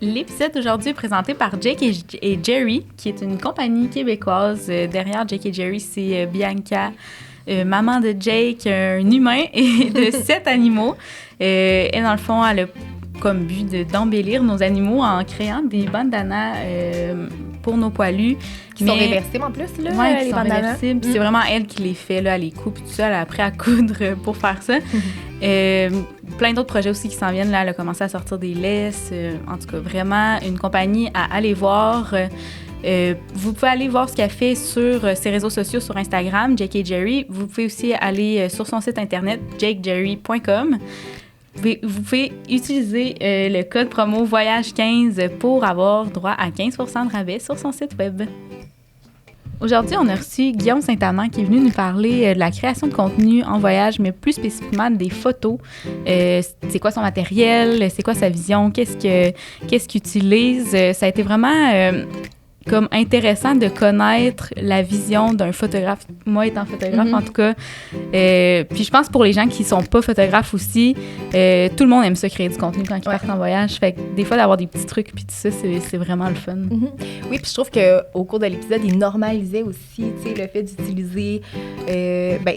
L'épisode d'aujourd'hui est présenté par Jake et Jerry, qui est une compagnie québécoise. Derrière Jake et Jerry, c'est Bianca, maman de Jake, un humain et de 7 animaux. Et dans le fond, elle a comme but d'embellir nos animaux en créant des bandanas pour nos poilus. Qui sont réversibles en plus, là, ouais, les bandanas. C'est vraiment elle qui les fait, là, elle les coupe tout ça, elle a appris à coudre pour faire ça. Plein d'autres projets aussi qui s'en viennent, là, elle a commencé à sortir des laisses. En tout cas, vraiment une compagnie à aller voir. Vous pouvez aller voir ce qu'elle fait sur ses réseaux sociaux, sur Instagram, Jake et Jerry. Vous pouvez aussi aller sur son site internet, jakejerry.com. Vous pouvez utiliser le code promo Voyage15 pour avoir droit à 15% de rabais sur son site web. Aujourd'hui, on a reçu Guillaume Saint-Amand qui est venu nous parler de la création de contenu en voyage, mais plus spécifiquement des photos. C'est quoi son matériel? C'est quoi sa vision? Qu'est-ce qu'il utilise? Ça a été vraiment comme intéressant de connaître la vision d'un photographe, moi étant photographe en tout cas. Puis je pense pour les gens qui sont pas photographes aussi, tout le monde aime ça créer du contenu quand ils partent en voyage. Fait que des fois d'avoir des petits trucs puis tout ça, c'est vraiment le fun. Oui, puis je trouve qu'au cours de l'épisode, il normalisait aussi le fait d'utiliser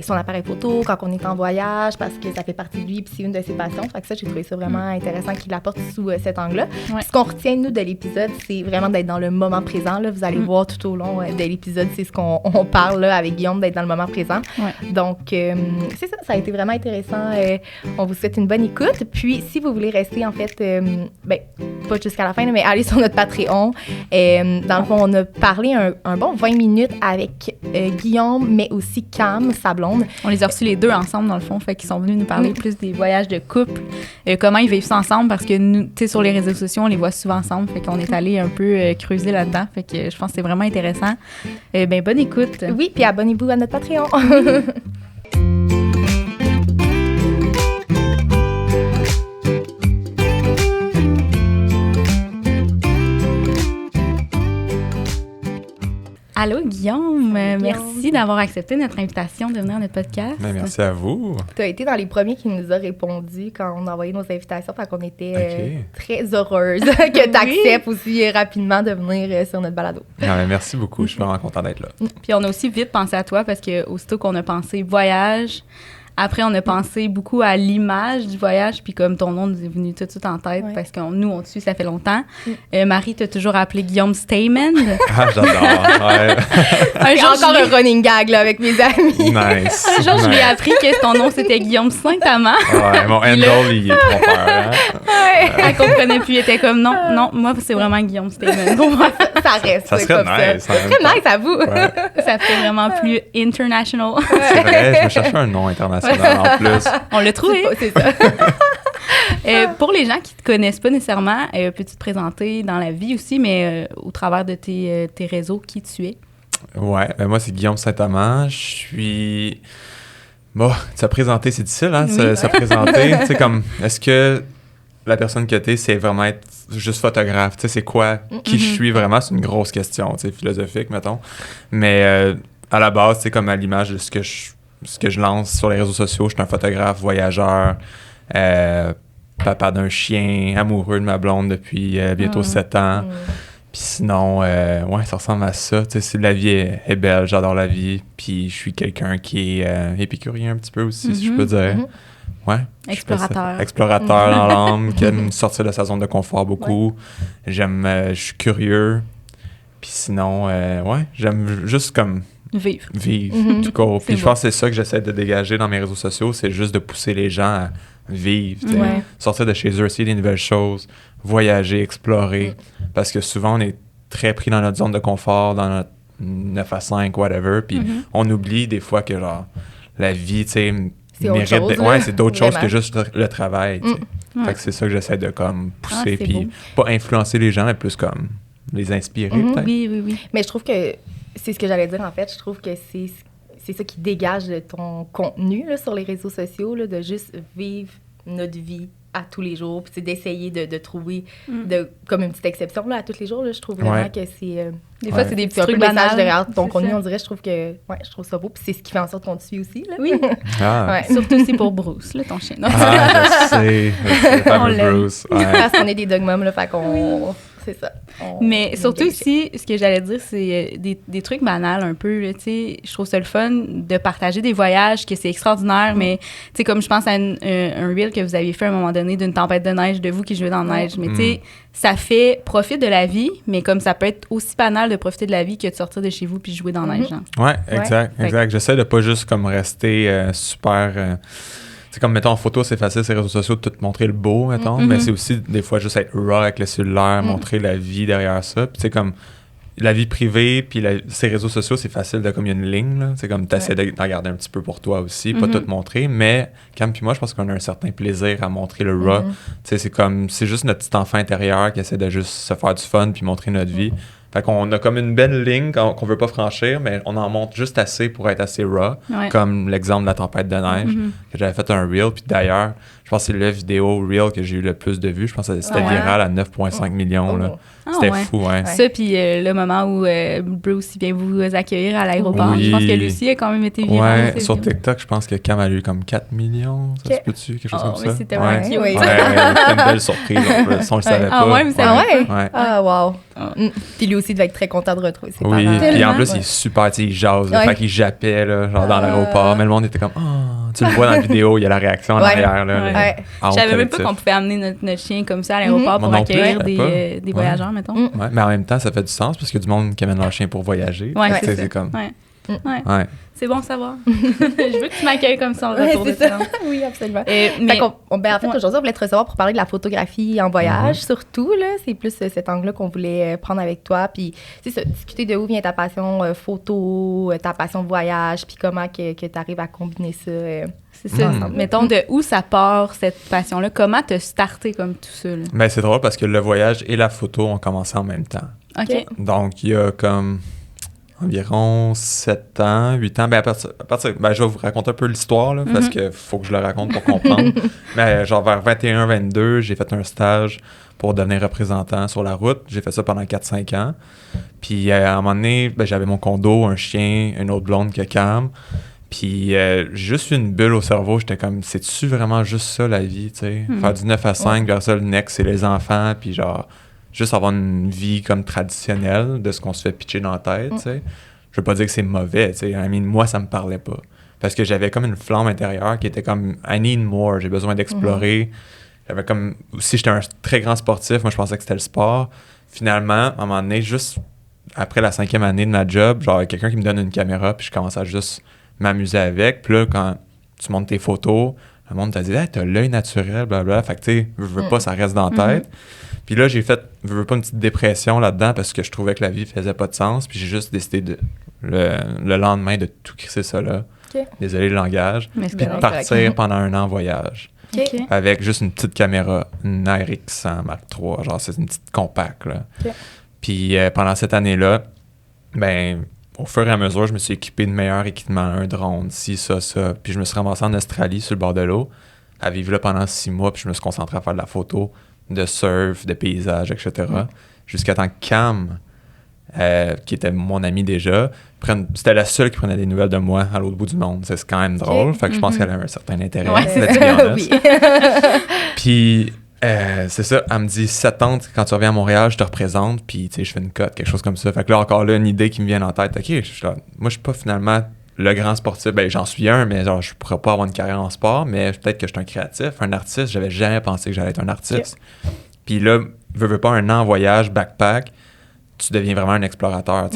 son appareil photo quand on est en voyage parce que ça fait partie de lui puis c'est une de ses passions. Fait que ça, j'ai trouvé ça vraiment intéressant qu'il l'apporte sous cet angle-là. Ouais. Ce qu'on retient, nous, de l'épisode, c'est vraiment d'être dans le moment présent. Là, vous allez voir tout au long de l'épisode, c'est ce qu'on parle là, avec Guillaume, d'être dans le moment présent. Ouais. Donc, c'est ça a été vraiment intéressant. On vous souhaite une bonne écoute. Puis, si vous voulez rester, en fait, pas jusqu'à la fin, mais aller sur notre Patreon. Dans le fond, on a parlé un bon 20 minutes avec Guillaume, mais aussi Cam, sa blonde. On les a reçus les deux ensemble, dans le fond, fait qu'ils sont venus nous parler plus des voyages de couple, comment ils vivent ça ensemble, parce que nous, tu sais, sur les réseaux sociaux, on les voit souvent ensemble, fait qu'on est allé un peu creuser là-dedans, fait que je pense que c'est vraiment intéressant. Bonne écoute. Oui, puis abonnez-vous à notre Patreon. Allô, Guillaume. Merci d'avoir accepté notre invitation de venir à notre podcast. Bien, merci à vous. Tu as été dans les premiers qui nous a répondu quand on a envoyé nos invitations, fait qu'on était très heureuse que tu acceptes aussi rapidement de venir sur notre balado. Merci beaucoup, je suis vraiment content d'être là. Puis on a aussi vite pensé à toi parce que aussitôt qu'on a pensé voyage, après, on a pensé beaucoup à l'image du voyage, puis comme ton nom nous est venu tout de suite en tête, parce que nous, on te suit, ça fait longtemps. Marie t'a toujours appelé Guillaume Stamen. Ah, j'adore, ouais. Encore un running gag, là, avec mes amis. Nice. Un jour, je lui ai appris que ton nom, c'était Guillaume Saint-Amand. Ouais, mon handle, il est trompeur, hein? Elle comprenait plus, elle était comme, non, moi, c'est vraiment Guillaume Stamen. Ça reste ça serait comme nice. Ça serait nice, à vous. Ouais. Ça fait vraiment plus international. C'est vrai, je me cherchais un nom international en plus. On l'a trouvé. C'est ça. Pour les gens qui ne te connaissent pas nécessairement, peux-tu te présenter dans la vie aussi, mais au travers de tes réseaux, qui tu es? Ouais, moi, c'est Guillaume Saint-Amand. Je suis... Bon, se présenter, c'est difficile, hein? Oui. Se présenter. Tu sais, comme, est-ce que la personne que t'es, c'est vraiment être juste photographe? Tu sais, c'est quoi? Qui je suis vraiment? C'est une grosse question, tu sais, philosophique, mettons. Mais à la base, c'est comme à l'image de ce que je lance sur les réseaux sociaux. Je suis un photographe, voyageur, papa d'un chien, amoureux de ma blonde depuis bientôt 7 ans. Puis sinon, ça ressemble à ça. Tu sais, la vie est belle, j'adore la vie. Puis je suis quelqu'un qui est épicurien un petit peu aussi, si je peux dire. Ouais. Explorateur. Explorateur dans l'âme, qui aime sortir de sa zone de confort beaucoup. Ouais. Je suis curieux. Puis sinon, j'aime juste comme... Vivre. Tout court. Puis je pense que c'est ça que j'essaie de dégager dans mes réseaux sociaux, c'est juste de pousser les gens à vivre, sortir de chez eux, essayer des nouvelles choses, voyager, explorer. Parce que souvent, on est très pris dans notre zone de confort, dans notre 9 à 5, whatever. Puis on oublie des fois que genre la vie, tu sais, mérite... c'est d'autres choses que juste le travail. Fait que c'est ça que j'essaie de comme pousser. Puis pas influencer les gens, mais plus comme les inspirer peut-être. Oui. Mais je trouve que c'est ce que j'allais dire, en fait. Je trouve que c'est ça qui dégage de ton contenu là, sur les réseaux sociaux, là, de juste vivre notre vie à tous les jours, puis d'essayer de trouver comme une petite exception là, à tous les jours. Là, je trouve vraiment que c'est... des fois, c'est des petits trucs banals derrière ton contenu, on dirait. Je trouve ça beau, puis c'est ce qui fait en sorte qu'on te suit aussi. Là. Oui. Surtout aussi pour Bruce, là, ton chien. Non? Je sais. On l'aime. Bruce. Parce qu'on est des dog moms, là, fait qu'on... C'est ça. Mais surtout aussi, ce que j'allais dire, c'est des trucs banals un peu. Là, je trouve ça le fun de partager des voyages, que c'est extraordinaire, mais comme je pense à un reel que vous aviez fait à un moment donné d'une tempête de neige, de vous qui jouez dans la neige. Mais ça fait profite de la vie, mais comme ça peut être aussi banal de profiter de la vie que de sortir de chez vous puis jouer dans la neige. Genre. Ouais, exact. J'essaie de pas juste comme rester super... c'est comme, mettons, en photo, c'est facile, ces réseaux sociaux, de tout montrer le beau, mettons, mais c'est aussi, des fois, juste être raw avec le cellulaire, montrer la vie derrière ça. Puis, c'est comme, la vie privée, puis ces réseaux sociaux, c'est facile de, comme, il y a une ligne, là. C'est comme, t'essaies d'en garder un petit peu pour toi aussi, pas tout montrer, mais, Cam puis moi, je pense qu'on a un certain plaisir à montrer le raw. Tu sais, c'est comme, c'est juste notre petit enfant intérieur qui essaie de juste se faire du fun, puis montrer notre vie. Fait qu'on a comme une belle ligne qu'on veut pas franchir, mais on en montre juste assez pour être assez raw, comme l'exemple de la tempête de neige, que j'avais fait un reel, puis d'ailleurs, je pense que c'est la vidéo reel que j'ai eu le plus de vues, je pense que c'était viral à 9,5 millions, là. C'était fou, Ça, puis le moment où Bruce vient vous accueillir à l'aéroport, je pense que Lucie a quand même été virale. Ouais, sur TikTok, je pense que Cam a eu comme 4 millions, ça se peut-tu, quelque chose comme ça? Oui, c'était vraiment cute. Ouais, c'était une belle surprise, on le savait pas. Ouais, mais Ah, wow. Puis lui aussi devait être très content de retrouver ses parents. Oui, puis en plus, il est super, tu sais, il jase, fait qu'il jappait, là, genre dans l'aéroport, mais le monde était comme, tu le vois dans la vidéo, il y a la réaction en arrière, là. Je savais même pas qu'on pouvait amener notre chien comme ça à l'aéroport pour accueillir des voyageurs, mettons. Ouais, mais en même temps, ça fait du sens parce qu'il y a du monde qui amène leur chien pour voyager. C'est comme... C'est bon à savoir. Je veux que tu m'accueilles comme ça en retour de ça. Oui, absolument. En fait, aujourd'hui, on voulait te recevoir pour parler de la photographie en voyage, surtout. Là, c'est plus cet angle-là qu'on voulait prendre avec toi. Puis, c'est ça, discuter de où vient ta passion photo, ta passion voyage, puis comment que tu arrives à combiner ça. C'est ça. Mettons, de où ça part, cette passion-là? Comment t'as starté comme tout ça? Là? Ben, c'est drôle parce que le voyage et la photo ont commencé en même temps. OK. Donc, il y a comme... environ 7 ans, 8 ans. Ben, je vais vous raconter un peu l'histoire, là, parce qu'il faut que je le raconte pour comprendre. Mais genre vers 21-22, j'ai fait un stage pour devenir représentant sur la route. J'ai fait ça pendant 4-5 ans. Puis à un moment donné, j'avais mon condo, un chien, une autre blonde que Cam. Puis j'ai juste eu une bulle au cerveau. J'étais comme, c'est-tu vraiment juste ça la vie, tu sais? Faire du 9 à 5, vers ça, le next, c'est les enfants, puis genre... juste avoir une vie comme traditionnelle de ce qu'on se fait pitcher dans la tête, tu sais. Je veux pas dire que c'est mauvais, tu sais. Moi, ça me parlait pas. Parce que j'avais comme une flamme intérieure qui était comme « I need more », j'ai besoin d'explorer. J'avais comme... Aussi, j'étais un très grand sportif. Moi, je pensais que c'était le sport. Finalement, à un moment donné, juste après la 5e année de ma job, genre, quelqu'un qui me donne une caméra, puis je commence à juste m'amuser avec. Puis là, quand tu montes tes photos, le monde t'a dit « Hey, t'as l'œil naturel, blablabla. » Fait que, tu sais, je veux pas, ça reste dans la tête. Puis là, j'ai fait, je veux pas, une petite dépression là-dedans parce que je trouvais que la vie faisait pas de sens. Puis j'ai juste décidé le lendemain de tout crisser ça là. Désolé le langage. Puis de partir pendant un an en voyage. Avec juste une petite caméra, une RX100 Mark III. Genre, c'est une petite compacte, là. Puis pendant cette année-là, ben, au fur et à mesure, je me suis équipé de meilleurs équipements, un drone, ci, ça. Puis je me suis ramassé en Australie, sur le bord de l'eau, à vivre là pendant 6 mois. Puis je me suis concentré à faire de la photo, de surf, de paysages, etc. Jusqu'à temps que Cam, qui était mon ami déjà, c'était la seule qui prenait des nouvelles de moi à l'autre bout du monde. C'est quand même drôle. Fait que je pense qu'elle avait un certain intérêt. Oui. Puis, c'est ça, elle me dit, septembre, quand tu reviens à Montréal, je te représente, puis tu sais, je fais une cote, quelque chose comme ça. Fait que là, encore là, une idée qui me vient en tête. OK, moi, je suis pas finalement le grand sportif. Ben, j'en suis un, mais genre, je pourrais pas avoir une carrière en sport, mais peut-être que je suis un créatif, un artiste. J'avais jamais pensé que j'allais être un artiste. Puis là, veux pas un an en voyage, backpack, tu deviens vraiment un explorateur.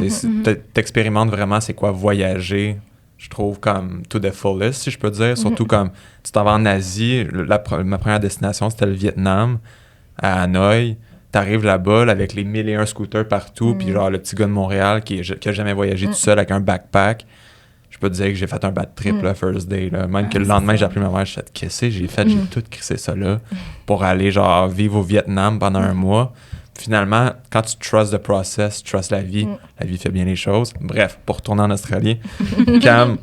T'expérimentes vraiment c'est quoi voyager, je trouve, comme to the fullest, si je peux dire. Surtout comme tu t'en vas en Asie. Ma première destination, c'était le Vietnam, à Hanoï. T'arrives là-bas là, avec les 1001 scooters partout, puis genre le petit gars de Montréal qui a jamais voyagé tout seul avec un backpack. Je peux te dire que j'ai fait un bad trip, là, first day. Là. Même que le lendemain, j'ai appelé ma mère, je me suis dit, qu'est-ce que j'ai fait? J'ai tout crissé ça là pour aller genre vivre au Vietnam pendant un mois. Finalement, quand tu trust the process, tu trust la vie fait bien les choses. Bref, pour retourner en Australie, Cam,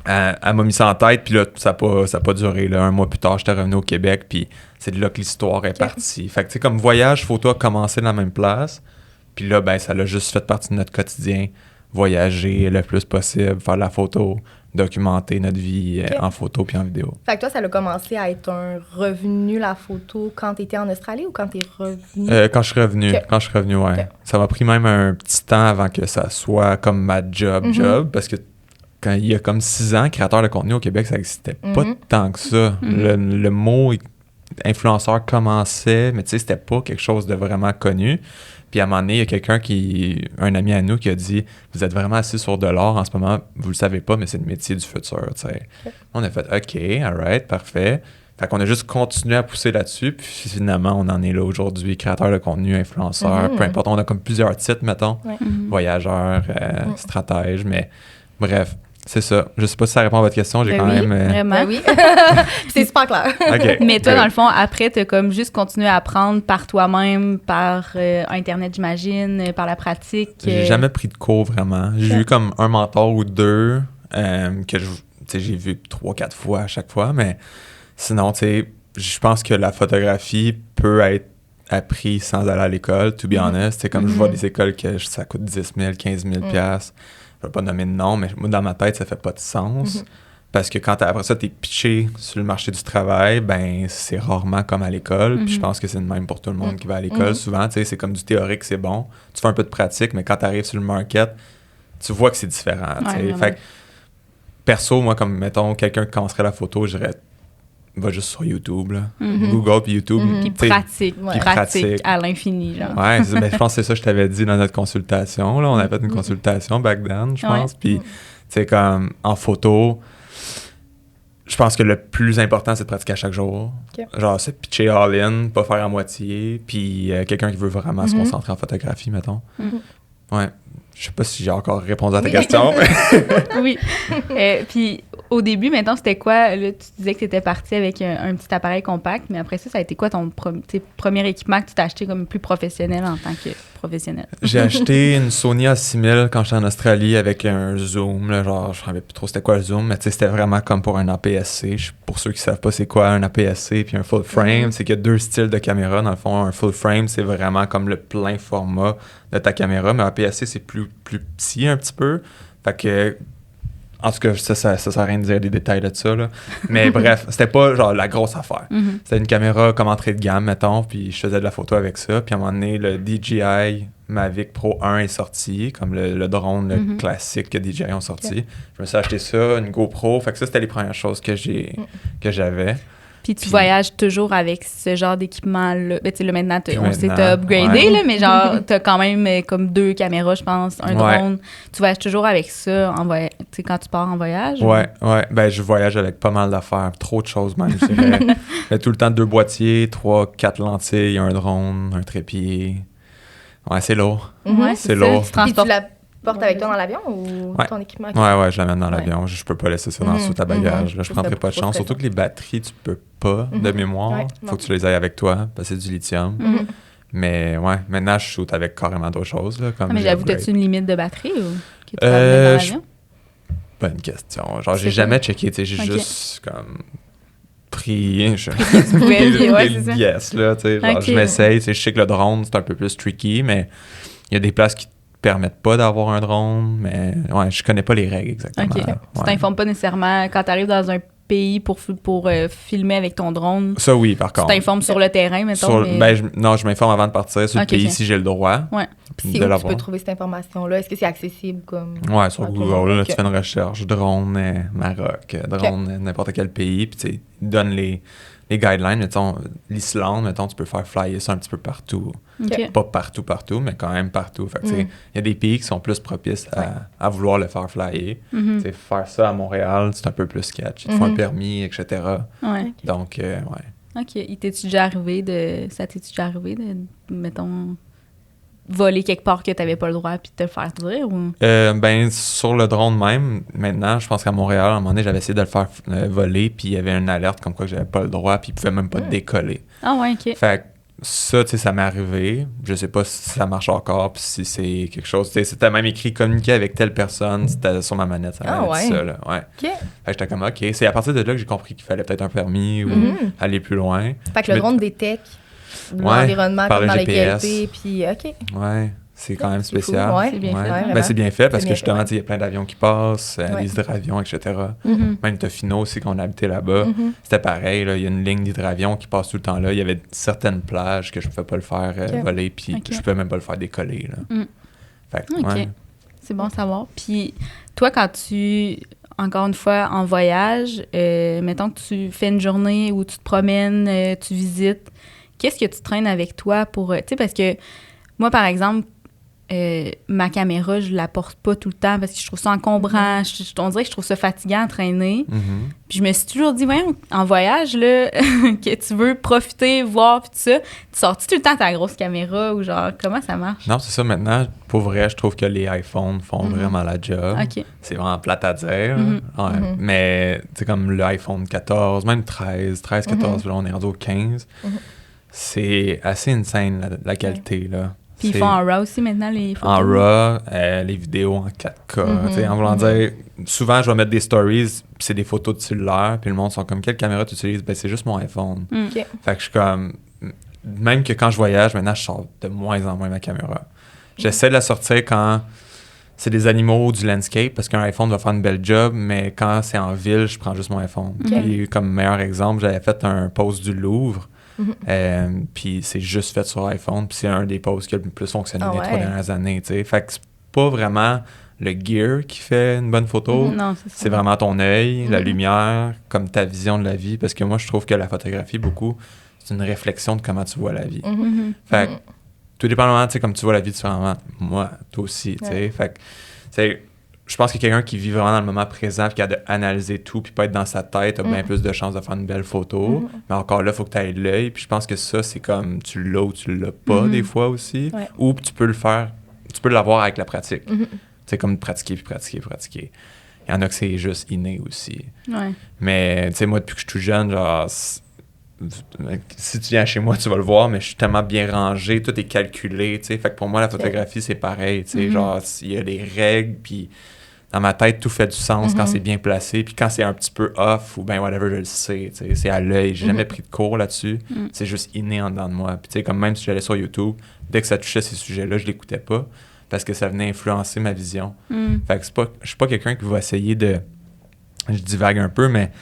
Elle m'a mis ça en tête, puis là, ça n'a pas duré. Là. Un mois plus tard, j'étais revenu au Québec, puis c'est de là que l'histoire est partie. Fait que, tu sais, comme voyage, photo a commencé dans la même place, puis là, ben, ça l'a juste fait partie de notre quotidien. Voyager le plus possible, faire de la photo, documenter notre vie en photo puis en vidéo. Fait que toi, ça a commencé à être un revenu, la photo, quand tu étais en Australie ou quand tu es revenu? Quand je suis revenu. Okay. Quand je suis revenu, ouais. Okay. Ça m'a pris même un petit temps avant que ça soit comme ma job, parce que quand il y a comme 6 ans, créateur de contenu au Québec, ça n'existait pas tant que ça. Le mot influenceur commençait, mais tu sais, c'était pas quelque chose de vraiment connu. Puis à un moment donné, il y a quelqu'un un ami à nous qui a dit « Vous êtes vraiment assis sur de l'or en ce moment, vous le savez pas, mais c'est le métier du futur. » On a fait « OK, alright, parfait. » Fait qu'on a juste continué à pousser là-dessus, puis finalement, on en est là aujourd'hui, créateur de contenu, influenceur, peu importe. On a comme plusieurs titres, mettons, voyageur, stratège, mais bref. C'est ça. Je sais pas si ça répond à votre question. J'ai quand même... Vraiment. Oui. C'est super clair. Okay. Mais toi, dans le fond, après, tu as comme juste continué à apprendre par toi-même, par Internet, j'imagine, par la pratique. J'ai jamais pris de cours, vraiment. J'ai eu comme un mentor ou deux que j'ai vu 3-4 fois à chaque fois. Mais sinon, tu sais, je pense que la photographie peut être apprise sans aller à l'école, to be honest. C'est comme je vois des écoles que ça coûte 10 000, 15 000 piastres. Je ne vais pas nommer de nom, mais moi, dans ma tête, ça fait pas de sens. Parce que quand après ça, tu es pitché sur le marché du travail, ben c'est rarement comme à l'école. Puis je pense que c'est le même pour tout le monde qui va à l'école. Souvent, tu sais, c'est comme du théorique, c'est bon. Tu fais un peu de pratique, mais quand tu arrives sur le market, tu vois que c'est différent. Fait que, perso, moi, comme, mettons, quelqu'un qui commencerait la photo, je dirais, va juste sur YouTube, là. Google puis YouTube. Puis pratique à l'infini, genre. Ouais, mais je pense que c'est ça que je t'avais dit dans notre consultation. Là. On avait fait une consultation back then, je pense. Puis, tu sais, comme en photo, je pense que le plus important, c'est de pratiquer à chaque jour. Genre, c'est pitcher all-in, pas faire à moitié. Puis, quelqu'un qui veut vraiment se concentrer en photographie, mettons. Ouais. Je sais pas si j'ai encore répondu à ta question. Oui. Puis au début, maintenant, c'était quoi? Là, tu disais que tu étais parti avec un petit appareil compact, mais après ça a été quoi ton premier équipement que tu t'as acheté comme plus professionnel en tant que professionnel? J'ai acheté une Sony A6000 quand j'étais en Australie avec un zoom. Là, genre, je ne savais plus trop c'était quoi le zoom, mais c'était vraiment comme pour un APS-C. Pour ceux qui ne savent pas c'est quoi un APS-C puis un full frame, c'est qu'il y a 2 styles de caméra. Dans le fond, un full frame, c'est vraiment comme le plein format de ta caméra, mais un APS-C, c'est plus petit un petit peu. Fait que, en tout cas, ça sert à rien de dire des détails de ça, là. Mais bref, c'était pas genre la grosse affaire. C'était une caméra comme entrée de gamme, mettons, puis je faisais de la photo avec ça. Puis à un moment donné, le DJI Mavic Pro 1 est sorti, comme le drone classique que DJI ont sorti. Je me suis acheté ça, une GoPro. Fait que ça, c'était les premières choses que j'avais. Puis tu voyages toujours avec ce genre d'équipement-là. Ben, tu sais, là, maintenant, on sait que t'as upgradé, là, mais genre, t'as quand même comme 2 caméras, je pense, un drone. Tu voyages toujours avec ça tu sais, quand tu pars en voyage? Ouais. Ben, je voyage avec pas mal d'affaires. Trop de choses, même, je dirais. J'ai tout le temps 2 boîtiers, 3-4 lentilles, un drone, un trépied. Ouais, c'est lourd. C'est lourd. Tu transportes portes avec toi dans l'avion ou ton équipement? Ouais, je l'amène dans l'avion. Je peux pas laisser ça dans le sous-ta-bagage. Là, je prendrais pas de chance. Surtout que les batteries, tu peux pas de mémoire. Faut que tu les ailles avec toi parce que c'est du lithium. Mais ouais, maintenant, je shoot avec carrément d'autres choses. Là, comme mais j'avoue, as-tu une limite de batterie ou que tu peux amener dans l'avion? Bonne question. Genre, j'ai jamais checké. J'ai juste comme pris. Yes, là. Genre, je m'essaye. Je sais que le drone, c'est un peu plus tricky, mais il y a des places qui permettent pas d'avoir un drone, mais ouais, je connais pas les règles exactement. Okay. Tu t'informes pas nécessairement quand tu arrives dans un pays pour filmer avec ton drone. Ça oui, par contre. Tu t'informes sur le terrain, mettons. Non, je m'informe avant de partir sur le pays si j'ai le droit. Ouais. Puis c'est où tu peux trouver cette information-là? Est-ce que c'est accessible comme... Ouais, sur Google, là, tu fais une recherche, drone Maroc, drone n'importe quel pays, puis tu sais, ils donnent les guidelines, mettons, l'Islande, mettons, tu peux faire flyer ça un petit peu partout. Pas partout, mais quand même partout. Fait que, il y a des pays qui sont plus propices à vouloir le faire flyer. Faire ça à Montréal, c'est un peu plus sketch. Il te faut un permis, etc. Donc, ouais. OK. Ça t'est-tu déjà arrivé de, mettons, voler quelque part que tu n'avais pas le droit puis te le faire dire? Ou? Ben, sur le drone même, maintenant, je pense qu'à Montréal, à un moment donné, j'avais essayé de le faire voler, puis il y avait une alerte comme quoi que j'avais pas le droit, puis il pouvait même pas décoller. Ah ouais, OK. Fait ça, tu sais, ça m'est arrivé. Je sais pas si ça marche encore, puis si c'est quelque chose. Tu sais, c'était même écrit communiquer avec telle personne, c'était sur ma manette, ça m'avait dit ça, là. Ouais. OK. Fait que j'étais comme, OK. C'est à partir de là que j'ai compris qu'il fallait peut-être un permis ou aller plus loin. Fait que le drone détecte l'environnement par comme le dans GPS. légalité, puis OK. Ouais. C'est quand même C'est spécial. cool. Ouais. C'est bien fait. Ouais, Ben, c'est bien fait parce C'est que bien justement, fait, tu sais, il y a plein d'avions qui passent, des hydravions, etc. Même Tofino aussi, qu'on habitait là-bas, c'était pareil. Il y a une ligne d'hydravions qui passe tout le temps là. Il y avait certaines plages que je ne pouvais pas le faire voler, puis je ne pouvais même pas le faire décoller. Là. Fait que, OK. C'est bon à savoir. Puis toi, quand tu, encore une fois, en voyage, mettons que tu fais une journée où tu te promènes, tu visites, qu'est-ce que tu traînes avec toi pour... tu sais, parce que moi, par exemple, ma caméra, je la porte pas tout le temps parce que je trouve ça encombrant. On dirait que je trouve ça fatigant à traîner. Puis je me suis toujours dit, voyons, en voyage, là, que tu veux profiter, voir, puis tout ça, tu sors-tu tout le temps ta grosse caméra ou genre, comment ça marche? Non, c'est ça. Maintenant, pour vrai, je trouve que les iPhones font vraiment la job. OK. C'est vraiment plate à dire. Ouais. Mais, c'est comme l'iPhone 14, même 13, 14, là, on est rendu au 15. C'est assez insane, la qualité, là. Puis ils font en RAW aussi maintenant, les photos. En RAW, les vidéos en 4K. Tu sais, en voulant dire, souvent, je vais mettre des stories, puis c'est des photos de cellulaire, puis le monde sont comme, quelle caméra tu utilises? Ben, c'est juste mon iPhone. OK. Fait que je suis comme, même que quand je voyage, maintenant, je sors de moins en moins ma caméra. J'essaie de la sortir quand c'est des animaux ou du landscape, parce qu'un iPhone va faire une belle job, mais quand c'est en ville, je prends juste mon iPhone. Puis, comme meilleur exemple, j'avais fait un post du Louvre, puis c'est juste fait sur iPhone, puis c'est un des posts qui a le plus fonctionné les 3 dernières années, tu sais. Fait que c'est pas vraiment le gear qui fait une bonne photo, Non, c'est vraiment ton œil, la lumière, comme ta vision de la vie, parce que moi, je trouve que la photographie, beaucoup, c'est une réflexion de comment tu vois la vie. Fait que, tout dépendamment, tu sais, comme tu vois la vie différemment, moi, toi aussi, tu sais. Fait que, c'est... Je pense que quelqu'un qui vit vraiment dans le moment présent et qui a d'analyser tout puis pas être dans sa tête a bien plus de chances de faire une belle photo. Mais encore là, il faut que tu aies l'œil. Puis je pense que ça, c'est comme tu l'as ou tu l'as pas des fois aussi. Ou tu peux le faire, tu peux l'avoir avec la pratique. Tu sais, comme pratiquer puis pratiquer puis pratiquer. Il y en a que c'est juste inné aussi. Mais tu sais, moi, depuis que je suis tout jeune, genre... Si tu viens chez moi, tu vas le voir, mais je suis tellement bien rangé, tout est calculé, tu sais. Fait que pour moi, la photographie, c'est pareil, tu sais. Genre, il y a des règles, puis dans ma tête, tout fait du sens quand c'est bien placé. Puis quand c'est un petit peu off, ou ben whatever, je le sais, tu sais. C'est à l'œil. J'ai jamais pris de cours là-dessus. C'est juste inné en dedans de moi. Puis tu sais, comme même si j'allais sur YouTube, dès que ça touchait ces sujets-là, je l'écoutais pas, parce que ça venait influencer ma vision. Fait que je suis pas quelqu'un qui va essayer de... Je divague un peu, mais...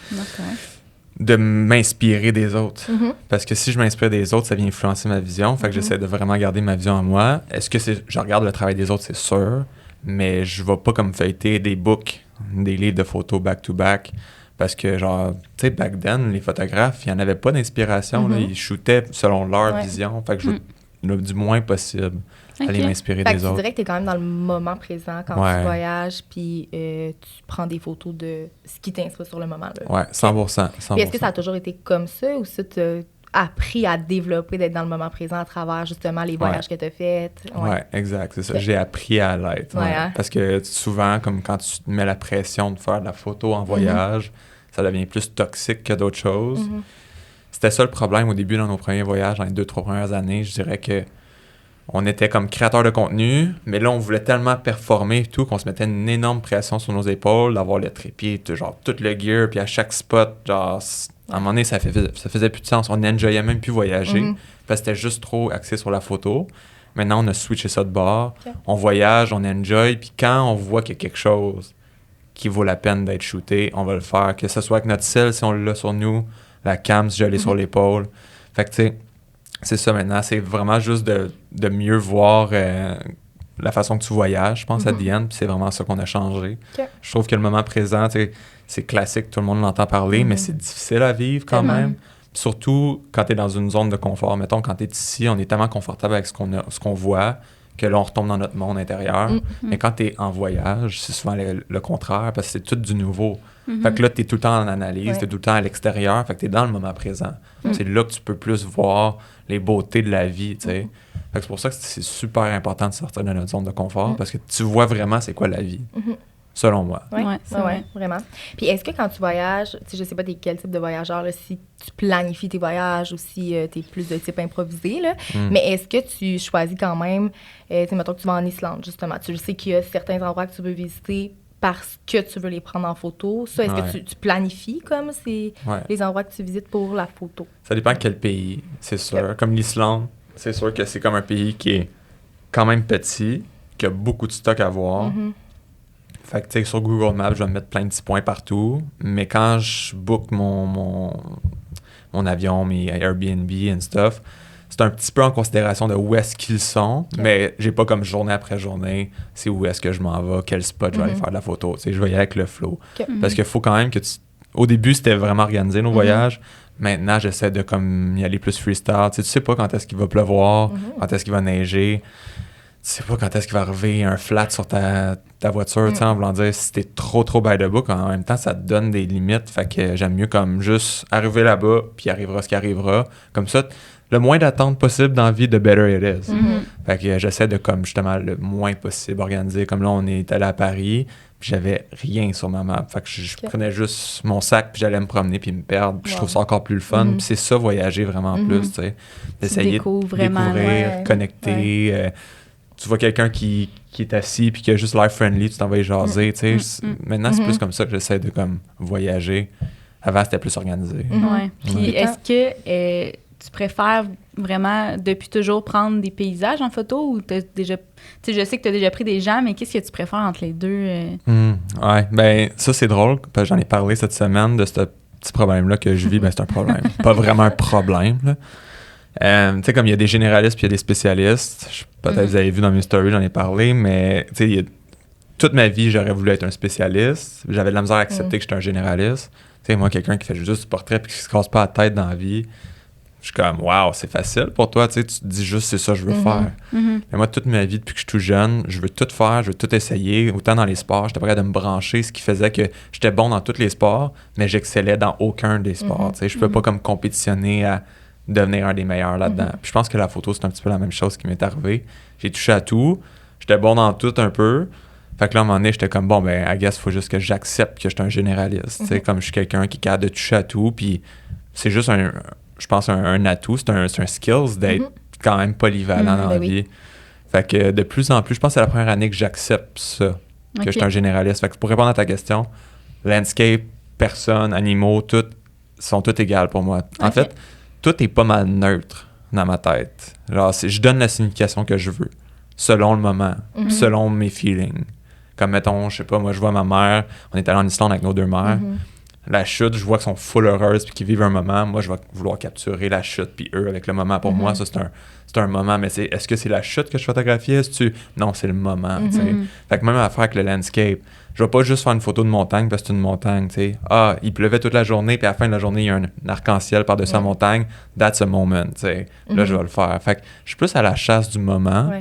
de m'inspirer des autres. Parce que si je m'inspire des autres, ça vient influencer ma vision. Fait que j'essaie de vraiment garder ma vision à moi. Est-ce que je regarde le travail des autres, c'est sûr, mais je vais pas comme feuilleter des books, des livres de photos back-to-back. Parce que, genre, tu sais, back then, les photographes, il n'y en avait pas d'inspiration. Là, ils shootaient selon leur vision. Fait que je veux du moins possible aller m'inspirer des autres. Tu dirais que tu es quand même dans le moment présent quand tu voyages, puis tu prends des photos de ce qui t'inspire sur le moment. Là. Ouais, 100%. Puis est-ce que ça a toujours été comme ça ou ça t'as appris à développer, d'être dans le moment présent à travers justement les voyages que tu as faits? Ouais, exact, c'est ça. J'ai appris à l'être. Parce que souvent, comme quand tu te mets la pression de faire de la photo en voyage, ça devient plus toxique que d'autres choses. C'était ça le problème au début dans nos premiers voyages, dans les 2-3 premières années. Je dirais que on était comme créateur de contenu, mais là, on voulait tellement performer et tout qu'on se mettait une énorme pression sur nos épaules, d'avoir le trépied, genre tout le gear, puis à chaque spot, genre, à un moment donné, ça faisait plus de sens. On n'enjoyait même plus voyager, parce que c'était juste trop axé sur la photo. Maintenant, on a switché ça de bord. On voyage, on enjoy, puis quand on voit qu'il y a quelque chose qui vaut la peine d'être shooté, on va le faire. Que ce soit avec notre cell, si on l'a sur nous, la cam, si je l'ai sur l'épaule. Fait que, tu sais, c'est ça maintenant, c'est vraiment juste de mieux voir la façon que tu voyages, je pense, à the end, puis c'est vraiment ça qu'on a changé. Je trouve que le moment présent, c'est classique, tout le monde l'entend parler, mais c'est difficile à vivre quand même. Surtout quand tu es dans une zone de confort. Mettons, quand tu es ici, on est tellement confortable avec ce qu'on voit que là, on retombe dans notre monde intérieur. Mais quand tu es en voyage, c'est souvent le contraire, parce que c'est tout du nouveau. Fait que là, tu es tout le temps en analyse, tu es tout le temps à l'extérieur, fait que tu es dans le moment présent. C'est là que tu peux plus voir les beautés de la vie, tu sais. Fait que c'est pour ça que c'est super important de sortir de notre zone de confort, parce que tu vois vraiment c'est quoi la vie. selon moi. Oui, Ouais, c'est vrai. vraiment. Puis est-ce que quand tu voyages, tu sais, je sais pas t'es quel type de voyageur, là, si tu planifies tes voyages ou si tu es plus de type improvisé, là, mais est-ce que tu choisis quand même, tu sais, mettons que tu vas en Islande, justement, tu le sais qu'il y a certains endroits que tu veux visiter parce que tu veux les prendre en photo. Ça, est-ce que tu planifies comme les endroits que tu visites pour la photo? Ça dépend de quel pays, c'est sûr. Comme l'Islande, c'est sûr que c'est comme un pays qui est quand même petit, qui a beaucoup de stock à voir. Fait que, tu sais, sur Google Maps, je vais me mettre plein de petits points partout. Mais quand je book mon avion, mes Airbnb and stuff, c'est un petit peu en considération de où est-ce qu'ils sont. Mais j'ai pas comme journée après journée, c'est où est-ce que je m'en vais, quel spot je vais aller faire de la photo. Tu sais, je vais y aller avec le flow. Parce qu'il faut quand même que au début, c'était vraiment organisé, nos voyages. Maintenant, j'essaie de comme y aller plus freestyle. Tu sais pas quand est-ce qu'il va pleuvoir, quand est-ce qu'il va neiger. Tu sais pas quand est-ce qu'il va arriver un flat sur ta voiture, tu sais, en voulant dire si t'es trop by the book, en même temps, ça te donne des limites. Fait que j'aime mieux comme juste arriver là-bas, puis arrivera ce qui arrivera. Comme ça, le moins d'attente possible dans la vie, the better it is. Fait que j'essaie de comme justement le moins possible organiser. Comme là, on est allé à Paris, puis j'avais rien sur ma map. Fait que je prenais juste mon sac, puis j'allais me promener, puis me perdre. Puis je trouve ça encore plus le fun. Puis c'est ça, voyager vraiment plus, tu sais. D'essayer de découvrir, connecter. Tu vois quelqu'un qui est assis puis qui a juste l'air friendly, tu t'en vas y jaser, tu sais. Maintenant, c'est plus comme ça que j'essaie de comme voyager. Avant, c'était plus organisé. Ouais. Puis est-ce que tu préfères vraiment depuis toujours prendre des paysages en photo ou t'as déjà... Tu sais, je sais que tu as déjà pris des gens, mais qu'est-ce que tu préfères entre les deux? Ouais, ben ça, c'est drôle, parce que j'en ai parlé cette semaine de ce petit problème-là que je vis. Ben c'est un problème. Pas vraiment un problème, là. Tu sais, comme il y a des généralistes puis il y a des spécialistes. Peut-être vous avez vu dans mes stories, j'en ai parlé, mais tu sais, toute ma vie, j'aurais voulu être un spécialiste. J'avais de la misère à accepter que j'étais un généraliste. Tu sais, moi, quelqu'un qui fait juste du portrait puis qui se casse pas la tête dans la vie, je suis comme, waouh, c'est facile pour toi, tu sais, tu te dis juste, c'est ça que je veux faire. Mais moi, toute ma vie, depuis que je suis tout jeune, je veux tout faire, je veux tout essayer. Autant dans les sports, j'étais prêt de me brancher, ce qui faisait que j'étais bon dans tous les sports, mais j'excellais dans aucun des sports. Tu sais, je peux pas comme compétitionner à devenir un des meilleurs là-dedans. Puis je pense que la photo, c'est un petit peu la même chose qui m'est arrivé. J'ai touché à tout. J'étais bon dans tout un peu. Fait que là, à un moment donné, j'étais comme, bon, ben, I guess, il faut juste que j'accepte que je suis un généraliste. Tu sais, comme je suis quelqu'un qui est capable de toucher à tout. Puis c'est juste je pense, un atout. C'est un skills d'être quand même polyvalent dans la vie. Fait que de plus en plus, je pense que c'est la première année que j'accepte ça, que je suis un généraliste. Fait que pour répondre à ta question, landscape, personnes, animaux, tout, sont toutes égales pour moi. En fait, tout est pas mal neutre dans ma tête. Genre, je donne la signification que je veux, selon le moment, selon mes feelings. Comme, mettons, je sais pas, moi, je vois ma mère, on est allé en Islande avec nos deux mères. La chute, je vois qu'ils sont full heureuses puis qu'ils vivent un moment. Moi, je vais vouloir capturer la chute puis eux avec le moment. Pour moi, ça, c'est un moment. Mais est-ce que c'est la chute que je photographie? Non, c'est le moment, tu sais. Fait que même affaire avec le landscape, je vais pas juste faire une photo de montagne parce que c'est une montagne, tu sais. Ah, il pleuvait toute la journée puis à la fin de la journée, il y a un arc-en-ciel par-dessus la montagne. That's a moment, tu sais. Là, je vais le faire. Fait que je suis plus à la chasse du moment.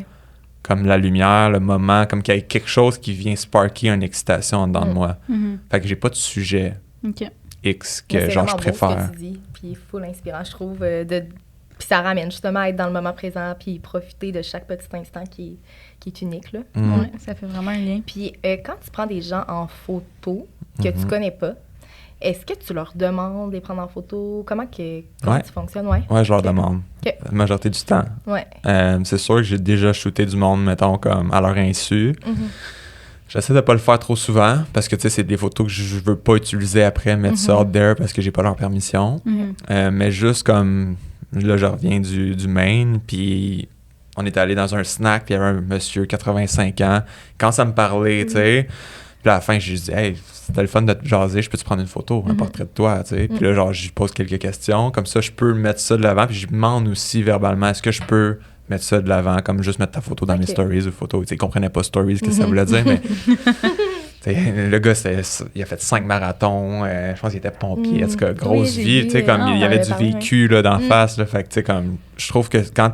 Comme la lumière, le moment, comme qu'il y a quelque chose qui vient sparker une excitation en dedans de moi. Fait que j'ai pas de sujet X que genre je préfère. C'est ce que tu dis, puis full inspirant, je trouve. Puis ça ramène justement à être dans le moment présent puis profiter de chaque petit instant qui est unique, là. Ouais, ça fait vraiment un lien. Puis quand tu prends des gens en photo que tu connais pas, est-ce que tu leur demandes de les prendre en photo? Comment tu fonctionnes? Ouais, je leur demande. La majorité du temps. C'est sûr que j'ai déjà shooté du monde, mettons, comme à leur insu. J'essaie de pas le faire trop souvent parce que, tu sais, c'est des photos que je veux pas utiliser après, mettre ça out there parce que j'ai pas leur permission. Mais juste comme, là, je reviens du Maine, puis on est allé dans un snack, puis il y avait un monsieur 85 ans. Quand ça me parlait, tu sais, puis à la fin, j'ai dit, hey, c'était le fun de te jaser, je peux te prendre une photo, un portrait de toi, tu sais. Puis là, genre, je lui pose quelques questions, comme ça, je peux mettre ça de l'avant, puis je demande aussi verbalement, est-ce que je peux mettre ça de l'avant, comme juste mettre ta photo dans mes stories ou photos. Tu sais, il comprenait pas stories, ce que ça voulait dire, mais le gars, il a fait 5 marathons, je pense qu'il était pompier, en tout cas, grosse vie, tu sais, comme il y avait du vécu là, d'en face, là, fait que, tu sais, comme, je trouve que quand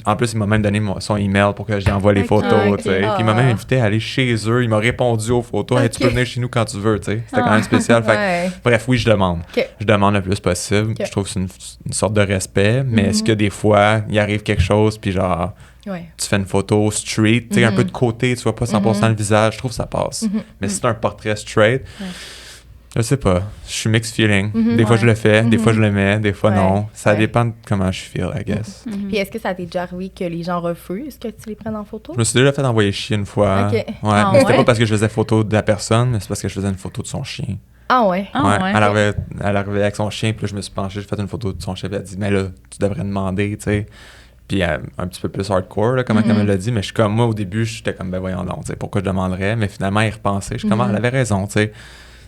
en plus, il m'a même donné son email pour que je lui envoie les photos, tu sais. Puis il m'a même invité à aller chez eux. Il m'a répondu aux photos. Hey, tu peux venir chez nous quand tu veux, tu sais. C'était quand même spécial. Fait que, bref, oui, je demande. Je demande le plus possible. Je trouve que c'est une sorte de respect. Mais est-ce que des fois, il arrive quelque chose, puis genre, tu fais une photo street, tu sais, un peu de côté, tu vois pas 100% le visage, je trouve que ça passe. Mais si c'est un portrait straight, je sais pas. Je suis mixed feeling. Des fois, je le fais. Des fois, je le mets. Des fois, non. Ça dépend de comment je feel, I guess. Puis est-ce que ça t'est déjà arrivé que les gens refusent que tu les prennes en photo? Je me suis déjà fait envoyer chier une fois. Okay. Ouais. Mais c'était pas parce que je faisais photo de la personne, mais c'est parce que je faisais une photo de son chien. Ah ouais? Elle arrivait avec son chien, puis là, je me suis penché, j'ai fait une photo de son chien, puis elle a dit, mais là, tu devrais demander, tu sais. Puis un petit peu plus hardcore, là, comment elle l'a dit, mais je suis comme, moi, au début, j'étais comme, ben voyons donc, tu sais, pourquoi je demanderais? Mais finalement, il repensait. Je suis comme, elle avait raison, tu sais.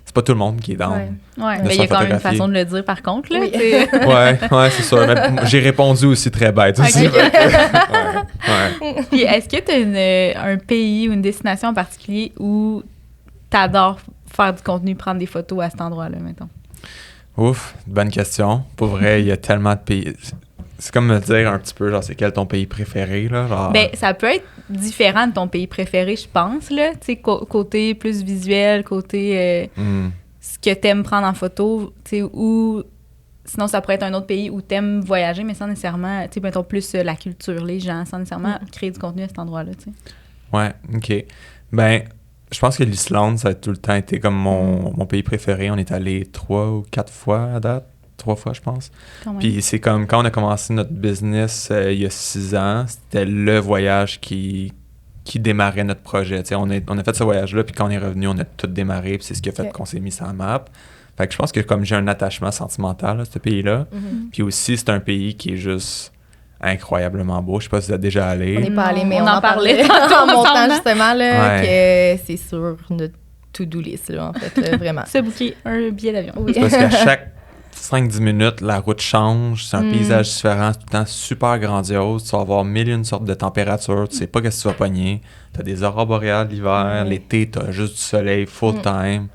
C'est pas tout le monde qui est dans. Ouais, mais il y a quand même une façon de le dire, par contre, là. Ouais, c'est sûr. Mais j'ai répondu aussi très bête aussi. Puis est-ce que tu as un pays ou une destination en particulier où tu adores faire du contenu, prendre des photos à cet endroit-là, mettons? Ouf, bonne question. Pour vrai, il y a tellement de pays. C'est comme me dire un petit peu, genre, c'est quel ton pays préféré, là? Genre... Ben, ça peut être différent de ton pays préféré, je pense, là. Tu sais, côté plus visuel, côté ce que t'aimes prendre en photo, tu sais, ou sinon, ça pourrait être un autre pays où t'aimes voyager, mais sans nécessairement, tu sais, mettons plus la culture, les gens, sans nécessairement créer du contenu à cet endroit-là, tu sais. Ouais, OK. Ben, je pense que l'Islande, ça a tout le temps été comme mon pays préféré. On est allé 3 ou 4 fois à date. 3 fois, je pense. Puis c'est comme quand on a commencé notre business il y a 6 ans, c'était le voyage qui démarrait notre projet. T'sais, on a fait ce voyage-là, puis quand on est revenu, on a tout démarré, puis c'est ce qui a fait qu'on s'est mis sur la map. Fait que je pense que comme j'ai un attachement sentimental à ce pays-là, puis aussi c'est un pays qui est juste incroyablement beau. Je sais pas si vous êtes déjà allé. On n'est pas allé, mais on en parlait en montant justement, là, que c'est sur notre to-do list, là, en fait, là, vraiment. Se booker un billet d'avion. C'est parce qu'à chaque 5-10 minutes, la route change, c'est un paysage différent, c'est tout le temps super grandiose, tu vas avoir 1001 sortes de températures, tu sais pas qu'est-ce que tu vas pogner, t'as des aurores boréales l'hiver, l'été, t'as juste du soleil full time.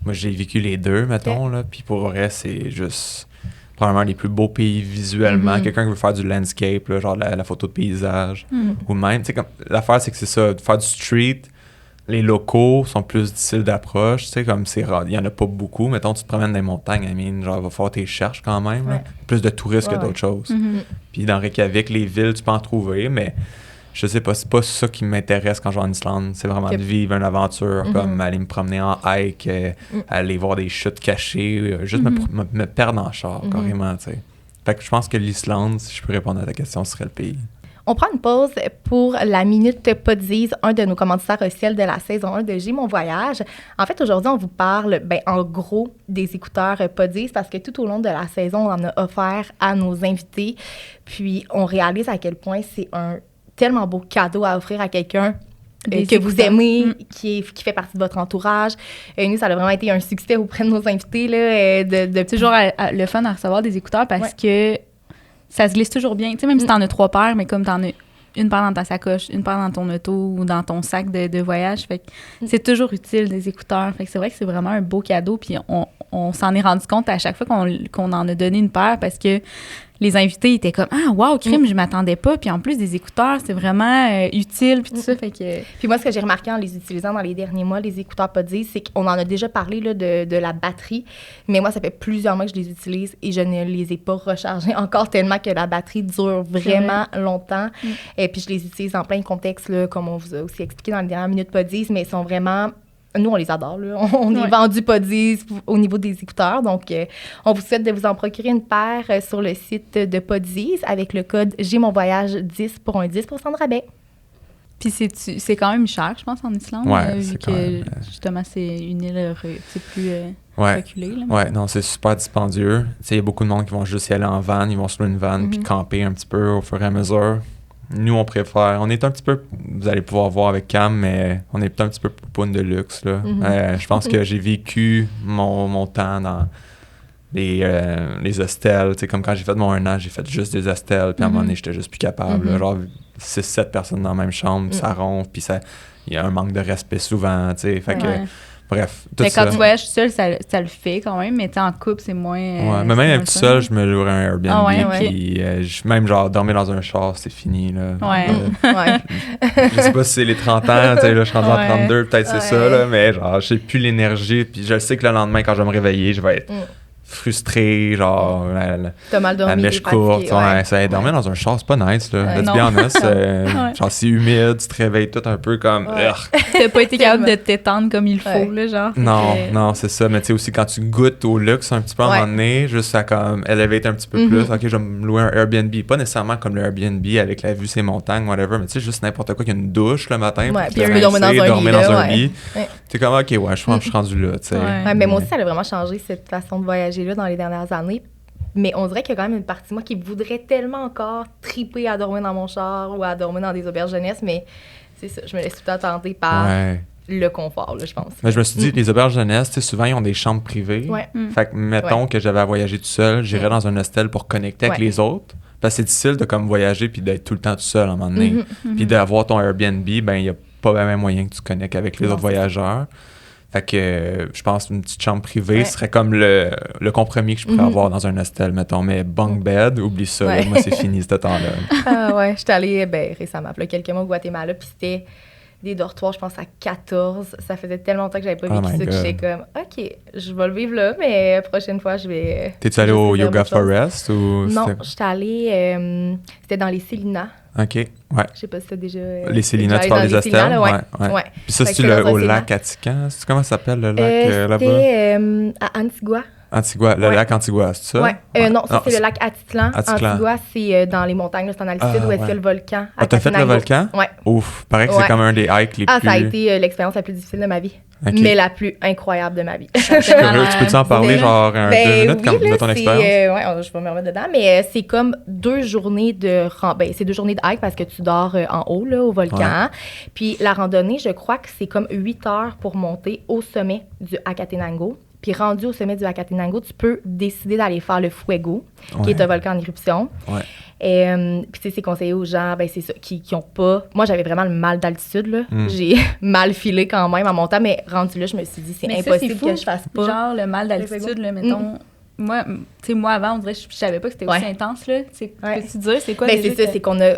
Moi, j'ai vécu les deux, mettons, là, puis pour vrai, c'est juste probablement les plus beaux pays visuellement. Quelqu'un qui veut faire du landscape, là, genre la photo de paysage, ou même, tu sais, comme l'affaire, c'est que c'est ça, de faire du street, les locaux sont plus difficiles d'approche, tu sais, comme c'est rare, il y en a pas beaucoup. Mettons, tu te promènes dans les montagnes, genre, il va falloir tes cherches quand même. Là. Plus de touristes que d'autres choses. Puis dans Reykjavik, les villes, tu peux en trouver, mais je sais pas, c'est pas ça qui m'intéresse quand je vais en Islande. C'est vraiment de vivre une aventure, comme aller me promener en hike, aller voir des chutes cachées, juste me perdre en char, carrément, tu sais. Fait que je pense que l'Islande, si je peux répondre à ta question, ce serait le pays. On prend une pause pour la Minute Podise, un de nos commanditaires officiels de la saison 1 de J'ai mon voyage. En fait, aujourd'hui, on vous parle, en gros, des écouteurs Podise parce que tout au long de la saison, on en a offert à nos invités. Puis, on réalise à quel point c'est un tellement beau cadeau à offrir à quelqu'un que vous aimez, qui fait partie de votre entourage. Nous, ça a vraiment été un succès auprès de nos invités. Là, toujours le fun à recevoir des écouteurs parce que ça se glisse toujours bien. Tu sais, même si t'en as 3 paires, mais comme t'en as une paire dans ta sacoche, une paire dans ton auto ou dans ton sac de voyage, fait que c'est toujours utile, des écouteurs. Fait que c'est vrai que c'est vraiment un beau cadeau. Puis on s'en est rendu compte à chaque fois qu'on en a donné une paire parce que les invités étaient comme « Ah, wow, crime, je m'attendais pas. » Puis en plus, des écouteurs, c'est vraiment utile, puis tout ça, fait que... Puis moi, ce que j'ai remarqué en les utilisant dans les derniers mois, les écouteurs Podise, c'est qu'on en a déjà parlé là, de la batterie, mais moi, ça fait plusieurs mois que je les utilise et je ne les ai pas rechargés encore tellement que la batterie dure vraiment longtemps. Et puis je les utilise dans plein de contextes, là, comme on vous a aussi expliqué dans les dernières minutes Podise, mais ils sont vraiment... Nous, on les adore. Là. On est vendus Podise au niveau des écouteurs. Donc, on vous souhaite de vous en procurer une paire sur le site de Podise avec le code J'ai mon voyage 10 pour un 10% de rabais. Puis c'est quand même cher, je pense, en Islande, vu que justement, c'est une île plus reculée. Non, c'est super dispendieux. Il y a beaucoup de monde qui vont juste y aller en van, ils vont se louer une van puis camper un petit peu au fur et à mesure. Nous, on préfère. On est un petit peu, vous allez pouvoir voir avec Cam, mais on est un petit peu poupoune de luxe. Là. Je pense que j'ai vécu mon temps dans les hostels. Tu sais, comme quand j'ai fait mon 1 an, j'ai fait juste des hostels, puis à un moment donné, j'étais juste plus capable. Là, genre 6-7 personnes dans la même chambre, ça ronfle, puis il y a un manque de respect souvent. Tu sais, fait que Bref, tout Mais ça. quand tu voyages seul, ça le fait quand même, mais en couple, c'est moins. Ouais, mais même tout seul, je me louerais un Airbnb. Ah ouais, Puis même genre dormir dans un char, c'est fini. Là. Ouais. Ouais. Je sais pas si c'est les 30 ans, tu sais, là, je suis rendu en 32, peut-être c'est ça, Ouais. là, mais genre, j'ai plus l'énergie. Puis je sais que le lendemain, quand je vais me réveiller, je vais être frustré, genre, T'as mal dormi, la mèche t'es courte. fatigué, Ouais, ça, dormir dans un char, c'est pas nice, là. Ouais. Let's Non. be honest. Ouais. Genre, c'est humide, tu te réveilles tout un peu comme. Ouais. Urgh. T'as pas été capable de Tellement. t'étendre comme il faut, Ouais. là, genre. Non, Fait que- non, c'est ça. Mais tu sais aussi, quand tu goûtes au luxe un petit peu à un Ouais. moment donné, juste à comme elevate un petit peu plus. OK, je vais me louer un Airbnb. Pas nécessairement comme le Airbnb avec la vue sur les montagnes, whatever, mais tu sais, juste n'importe quoi, qu'il y a une douche le matin. Ouais, pour puis te tu peux dormir dans rincer, un dormir lit, dans là, un ouais. lit. Ouais. T'es comme, OK, ouais, je pense que je suis rendu là, tu sais. Ouais. Ouais, mais moi aussi, ça a vraiment changé cette façon de voyager-là dans les dernières années. Mais on dirait qu'il y a quand même une partie de moi qui voudrait tellement encore triper à dormir dans mon char ou à dormir dans des auberges jeunesse, mais c'est ça, je me laisse tout le temps tenter par Ouais. le confort, là, je pense. Mais je me suis dit, les auberges jeunesse, tu sais, souvent, ils ont des chambres privées. Ouais. Fait que, mettons que j'avais à voyager tout seul, j'irais dans un hostel pour connecter avec Ouais. les autres. Parce que c'est difficile de comme voyager puis d'être tout le temps tout seul à un moment donné. Puis d'avoir ton Airbnb, ben il n'y a pas vraiment moyen que tu connectes avec les Non, autres c'est ça. voyageurs. Fait que je pense qu'une petite chambre privée Ouais. serait comme le compromis que je pourrais avoir dans un hostel, mettons. Mais bunk bed, oublie ça. Là. Ouais. Moi, c'est fini ce temps-là. Ah ouais, j'étais allée récemment, il y a quelques mois au Guatemala, puis c'était des dortoirs, je pense, à 14. Ça faisait tellement longtemps que j'avais pas Oh vécu my ça que God. j'étais comme, OK, je vais le vivre là, mais la prochaine fois, je vais... T'es-tu allé au je vais Yoga faire autre chose. Forest ou Non, c'était- j'étais allée... c'était dans les Célinas. OK, ouais. Je sais pas si t'as déjà... Les Célinas, tu j'allais parles dans des les Célinas, hostels? là, ouais. Ouais. Puis ça, Fait que c'est c'était dans un au Célinas. lac Atican? Comment ça s'appelle le lac là-bas? C'était à Antigua. Antigua, le Ouais. lac Antigua, c'est ça? Ouais. Non, ça, c'est le lac Atitlan. Atitlan. Antigua, c'est dans les montagnes, là, c'est en altitude, où est-ce qu'il y a le volcan. à Ah, t'as fait le Catenango. volcan? Ouais. Ouf, paraît que Ouais. c'est comme un des hikes les Ah, plus... ça a été l'expérience la plus difficile de ma vie. Ok. Mais la plus incroyable de ma vie. Je suis curieux, tu peux-tu en parler, Mais- genre, 2 minutes oui, de là, ton c'est, expérience? je vais me remettre dedans, mais c'est comme 2 journées de c'est 2 journées de hike parce que tu dors en haut, là, au volcan. Puis la randonnée, je crois que c'est comme 8 heures pour monter au sommet du Acatenango. Puis rendu au sommet du Acatenango, tu peux décider d'aller faire le Fuego, qui est un volcan en éruption. Ouais. Puis tu sais, c'est conseillé aux gens, c'est ça, qui ont pas... Moi, j'avais vraiment le mal d'altitude, là. Mm. J'ai mal filé quand même en montant, mais rendu là, je me suis dit, c'est Mais ça, impossible c'est fou. que je fasse pas. Genre, le mal d'altitude, là, mettons. Moi, tu sais, moi, avant, on dirait que je savais pas que c'était aussi Ouais. intense, là. Tu sais, Ouais. peux-tu dire, c'est quoi Ben, déjà c'est ça, que- c'est qu'on a...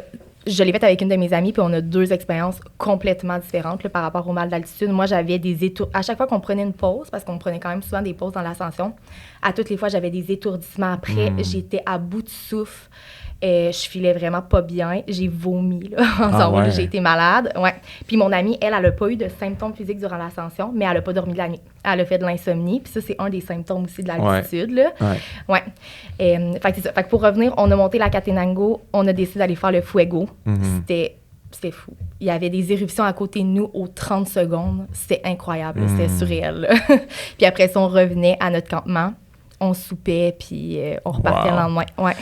Je l'ai faite avec une de mes amies, puis on a 2 expériences complètement différentes là, par rapport au mal d'altitude. Moi, j'avais des étourdissements. À chaque fois qu'on prenait une pause, parce qu'on prenait quand même souvent des pauses dans l'ascension, à toutes les fois, j'avais des étourdissements. Après, j'étais à bout de souffle. Je filais vraiment pas bien. J'ai vomi, là, en Ah haut, là, ouais. j'ai été malade. Ouais. Puis mon amie, elle a pas eu de symptômes physiques durant l'ascension, mais elle a pas dormi de la nuit. Elle a fait de l'insomnie, puis ça, c'est un des symptômes aussi de l'altitude, là. Ouais. Ouais. Fait que c'est ça. Fait que pour revenir, on a monté la Catenango, on a décidé d'aller faire le Fuego. Mhm. C'était fou. Il y avait des éruptions à côté de nous aux 30 secondes. C'était incroyable. C'était surréel. Là. Puis après ça, on revenait à notre campement. On soupait, puis on repartait Wow. le lendemain. Ouais.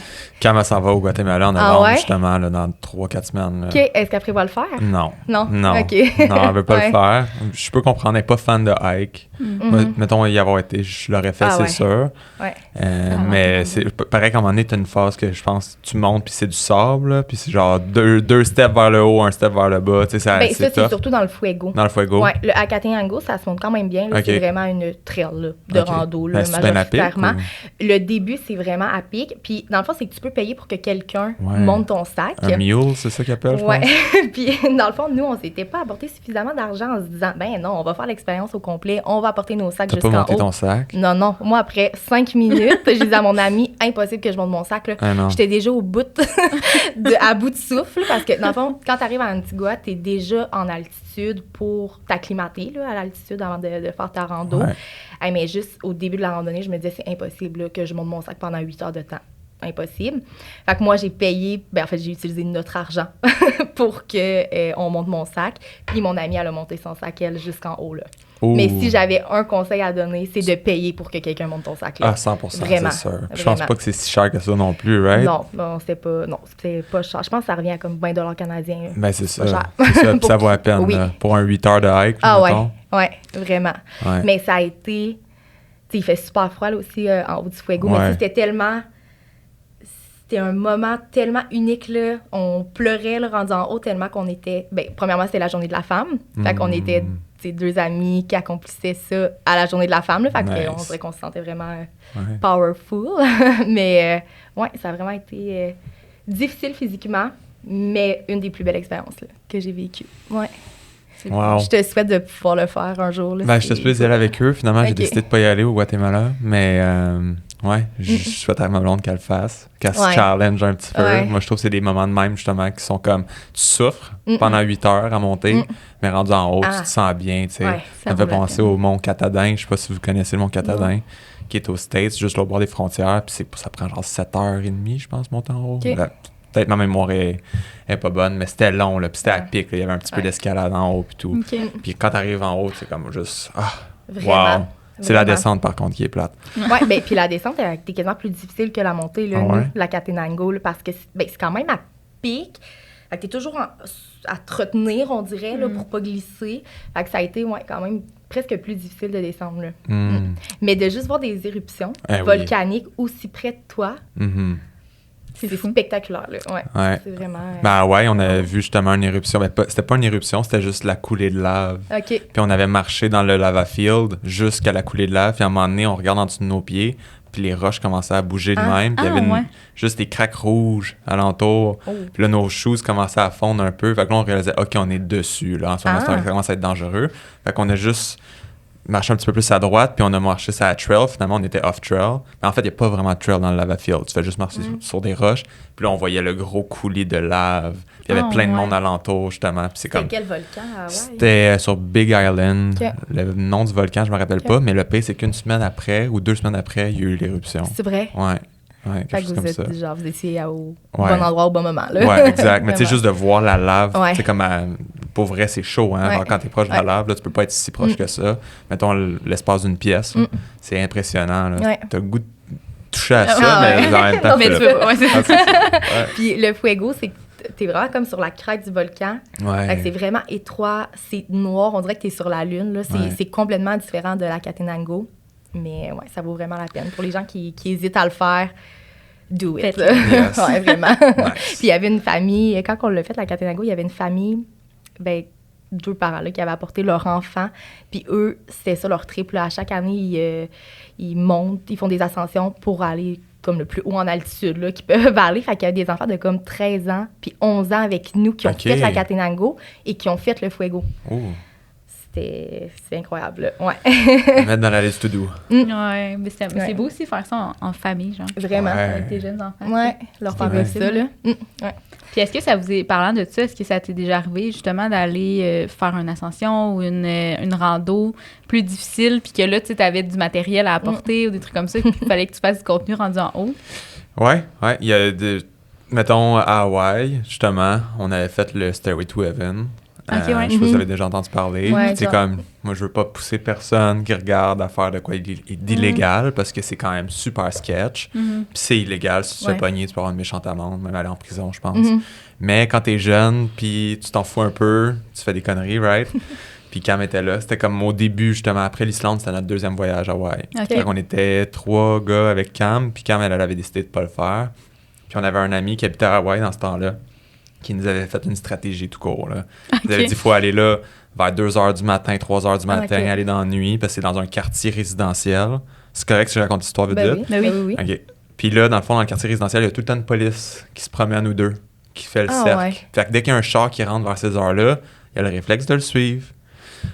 Quand ça va au Guatemala en Ah novembre, ouais? justement, là, dans 3-4 semaines. là. OK. Est-ce qu'après, va le faire? Non. Non? Non. OK. Non, elle veut pas Ouais. le faire. Je peux comprendre, elle n'est pas fan de hike. Moi, mettons, y avoir été, je l'aurais fait, Ah c'est ouais. sûr. Ouais. Mais c'est pareil qu'à un moment donné, t'as une phase que je pense, tu montes, puis c'est du sable, là, puis c'est genre deux steps vers le haut, un step vers le bas. Tu sais, Ben, ça, c'est c'est tough. surtout dans le Fuego. Dans le Fuego. Ouais, le Acatenango, ça se monte quand même bien. là. Ok. C'est vraiment une trail là, de Ok. rando, là, Ben, c'est bien à pic, majoritairement. ou- Le début, c'est vraiment à pic. Puis, dans le fond, c'est que tu peux payer pour que quelqu'un Ouais. monte ton sac. Un mule, c'est ça qu'ils appellent, je Ouais. pense. Puis, dans le fond, nous, on s'était pas apporté suffisamment d'argent en se disant, ben non, on va faire l'expérience au complet, on va apporter nos sacs T'as pas jusqu'en monté haut. ton sac? Non, non. Moi, après 5 minutes, j'ai dit à mon ami, impossible que je monte mon sac. Là. Ah non. J'étais déjà au bout à bout de souffle parce que, dans le fond, quand tu arrives à Antigua, tu es déjà en altitude pour t'acclimater là, à l'altitude avant de faire ta rando. Ouais. Hey, mais juste au début de la randonnée, je me disais, c'est impossible là, que je monte mon sac pendant 8 heures de temps. Impossible. Fait que moi, j'ai payé, en fait, j'ai utilisé notre argent pour qu'on monte mon sac. Puis mon amie, elle a monté son sac, elle, jusqu'en haut. Là. Ouh. Mais si j'avais un conseil à donner, c'est de payer pour que quelqu'un monte ton sac. Là. Ah, 100%, Vraiment, c'est sûr. Je pense vraiment. pas que c'est si cher que ça non plus, right? Non, c'était pas cher. Je pense que ça revient à comme 20 canadiens. là. Ben, c'est ça. pas cher. C'est ça, puis ça Pour- vaut la peine oui. là, pour un 8 heures de hike, Ah ouais, mettons. ouais, vraiment. Ouais. Mais ça a été... Tu sais, il fait super froid là aussi en haut du Fuego, mais Ouais. tu sais, c'était tellement... c'était un moment tellement unique, là. On pleurait, là, rendu en haut, tellement qu'on était... Bien, premièrement, c'était la journée de la femme. Fait qu'on était, tu sais, 2 amis qui accomplissaient ça à la journée de la femme, là. Fait qu'on dirait qu'on se sentait vraiment powerful. Mais, ouais, ça a vraiment été difficile physiquement, mais une des plus belles expériences, là, que j'ai vécues. Ouais. Wow. Je te souhaite de pouvoir le faire un jour. Là, ben, je te souhaite d'y aller avec eux. Finalement, j'ai décidé de pas y aller au Guatemala. Mais ouais, je souhaite à ma blonde qu'elle le fasse, qu'elle se challenge un petit peu. Moi, je trouve que c'est des moments de même, justement, qui sont comme... Tu souffres pendant 8 heures à monter, mais rendu en haut, tu te sens bien, tu sais. Ça me fait penser au Mont Katahdin. Je sais pas si vous connaissez le Mont Katahdin, qui est aux States, juste au bord des frontières. Puis ça prend genre 7h30, je pense, monter en haut. Peut-être ma mémoire est pas bonne, mais c'était long, là, puis c'était à pic, là, il y avait un petit peu d'escalade en haut, puis tout. Puis quand t'arrives en haut, c'est comme juste... wow! C'est la descente, par contre, qui est plate. Oui, bien, puis la descente, elle était quasiment plus difficile que la montée, là, la Catenango, là, parce que c'est quand même à pic. Fait que t'es toujours à te retenir, on dirait, là, pour pas glisser. Fait que ça a été, quand même presque plus difficile de descendre, là. Mais de juste voir des éruptions volcaniques aussi près de toi... C'est spectaculaire, là. C'est vraiment... Ben ouais, on avait vu justement une éruption. Ben, c'était pas une éruption, c'était juste la coulée de lave. Puis on avait marché dans le lava field jusqu'à la coulée de lave. Puis à un moment donné, on regarde en dessous de nos pieds, puis les roches commençaient à bouger de même. Puis il y avait juste des craques rouges alentour. Puis là, nos shoes commençaient à fondre un peu. Fait que là, on réalisait, OK, on est dessus. Là. En ce moment, ça commence à être dangereux. Fait qu'on a juste... marché un petit peu plus à droite, puis on a marché sur la trail. Finalement, on était off-trail. Mais en fait, il n'y a pas vraiment de trail dans le lava field. Tu fais juste marcher sur des roches. Puis là, on voyait le gros coulis de lave. Il y avait plein de monde alentour, justement. Puis c'était quel volcan? C'était sur Big Island. Le nom du volcan, je ne me rappelle pas. Mais le pire, c'est qu'une semaine après, ou 2 semaines après, il y a eu l'éruption. C'est vrai? Ouais. Fait que vous étiez au bon endroit au bon moment. Là. Ouais, exact. Mais tu sais, juste de voir la lave, c'est comme pour vrai, c'est chaud. Hein? Genre, quand tu es proche de la lave, là, tu peux pas être si proche que ça. Mettons l'espace d'une pièce, c'est impressionnant. Tu as le goût de toucher à ça, mais en même temps, Puis le fuego, c'est que tu es vraiment comme sur la crête du volcan. Fait que c'est vraiment étroit, c'est noir. On dirait que tu es sur la lune. Là. C'est complètement différent de la Catenango. Mais ça vaut vraiment la peine. Pour les gens qui hésitent à le faire, do it. Yes. Vraiment. Puis il y avait une famille, quand on l'a fait, la Catenango, il y avait une famille, 2 parents là, qui avaient apporté leur enfant. Puis eux, c'était ça leur trip. Là. À chaque année, ils montent, ils font des ascensions pour aller comme le plus haut en altitude là, qu'ils peuvent aller. Fait qu'il y a des enfants de comme 13 ans puis 11 ans avec nous qui ont fait la Catenango et qui ont fait le fuego. C'est incroyable. Mettre dans la liste to do. Ouais, mais c'est beau aussi faire ça en famille, genre. Vraiment. Avec tes jeunes enfants. Leur faire ça, là. Puis est-ce que ça vous est, parlant de ça, est-ce que ça t'est déjà arrivé justement d'aller faire une ascension ou une rando plus difficile, puis que là, tu avais du matériel à apporter ou des trucs comme ça, puis il fallait que tu fasses du contenu rendu en haut? Ouais. Il y a mettons, à Hawaï, justement, on avait fait le Stairway to Heaven. Je sais pas si vous avez déjà entendu parler. C'est comme, moi, je veux pas pousser personne qui regarde à faire de quoi d'illégal parce que c'est quand même super sketch. Puis c'est illégal. Si tu te fais pogner, tu peux avoir une méchante amende, même aller en prison, je pense. Mais quand t'es jeune, puis tu t'en fous un peu, tu fais des conneries, right? Puis Cam était là. C'était comme au début, justement, après l'Islande, c'était notre 2e voyage à Hawaï. Donc on était 3 gars avec Cam, puis Cam, elle avait décidé de pas le faire. Puis on avait un ami qui habitait à Hawaï dans ce temps-là, qui nous avait fait une stratégie tout court. Là. Il avait dit qu'il faut aller là vers 2h du matin, 3h du matin, aller dans la nuit, parce que c'est dans un quartier résidentiel. C'est correct si je raconte l'histoire vite vite? Oui. OK. Puis là, dans le fond, dans le quartier résidentiel, il y a tout le temps une police qui se promène ou 2, qui fait le cercle. Fait que dès qu'il y a un char qui rentre vers ces heures-là, il y a le réflexe de le suivre.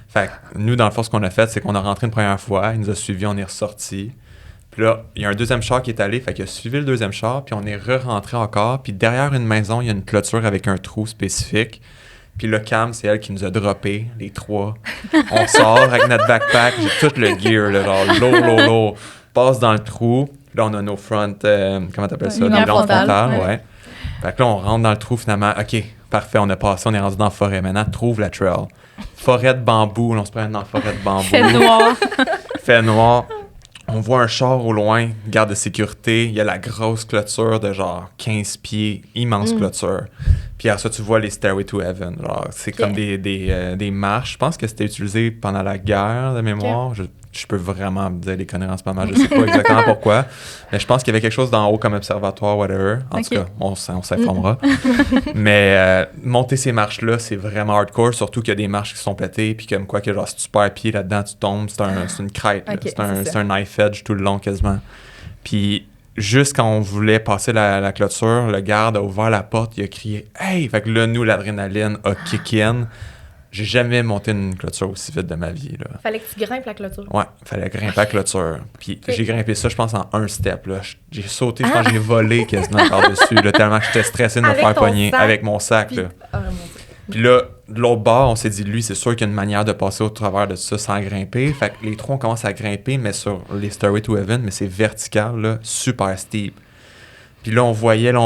Fait que nous, dans le fond, ce qu'on a fait, c'est qu'on a rentré une première fois, il nous a suivis, on est ressortis. Puis là, il y a un 2e char qui est allé, fait qu'il a suivi le 2e char, puis on est re-rentré encore. Puis derrière une maison, il y a une clôture avec un trou spécifique. Puis là, Cam, c'est elle qui nous a droppé, les 3. On sort avec notre backpack, j'ai tout le gear, là, genre lourd. Passe dans le trou. Là, on a nos front, comment t'appelles ça? Nos lampes frontales, ouais. Fait que là, on rentre dans le trou, finalement. OK, parfait, on a passé, on est rendu dans la forêt. Maintenant, trouve la trail. Forêt de bambou, là, on se promène dans la forêt de bambou. Fait noir. On voit un char au loin, garde de sécurité. Il y a la grosse clôture de genre 15 pieds, immense clôture. Puis Puis après ça, tu vois les Stairway to Heaven. Genre, c'est comme des marches. Je pense que c'était utilisé pendant la guerre de mémoire. Je peux vraiment me dire des conneries en ce moment. Je sais pas exactement pourquoi. Mais je pense qu'il y avait quelque chose d'en haut comme observatoire, whatever. En tout cas, on s'informera. Mais monter ces marches-là, c'est vraiment hardcore. Surtout qu'il y a des marches qui sont pétées. Puis comme quoi, que genre, si tu perds pied là-dedans, tu tombes. C'est une crête. C'est un knife edge tout le long quasiment. Puis juste quand on voulait passer la clôture, le garde a ouvert la porte, il a crié « Hey! » Fait que là, nous, l'adrénaline a kick in. J'ai jamais monté une clôture aussi vite de ma vie, là. Fallait que tu grimpes la clôture. Ouais, fallait grimper la clôture. Puis j'ai grimpé ça, je pense, en un step, là. J'ai sauté, je pense que j'ai volé quasiment par-dessus, là, tellement que j'étais stressé de me faire pogner avec mon sac, là. Oh, mon Dieu. Puis là, de l'autre bord, on s'est dit, lui, c'est sûr qu'il y a une manière de passer au travers de ça sans grimper. Fait que les trois, on commence à grimper, mais sur les Stairway to Heaven, mais c'est vertical, là, super steep. Puis là, on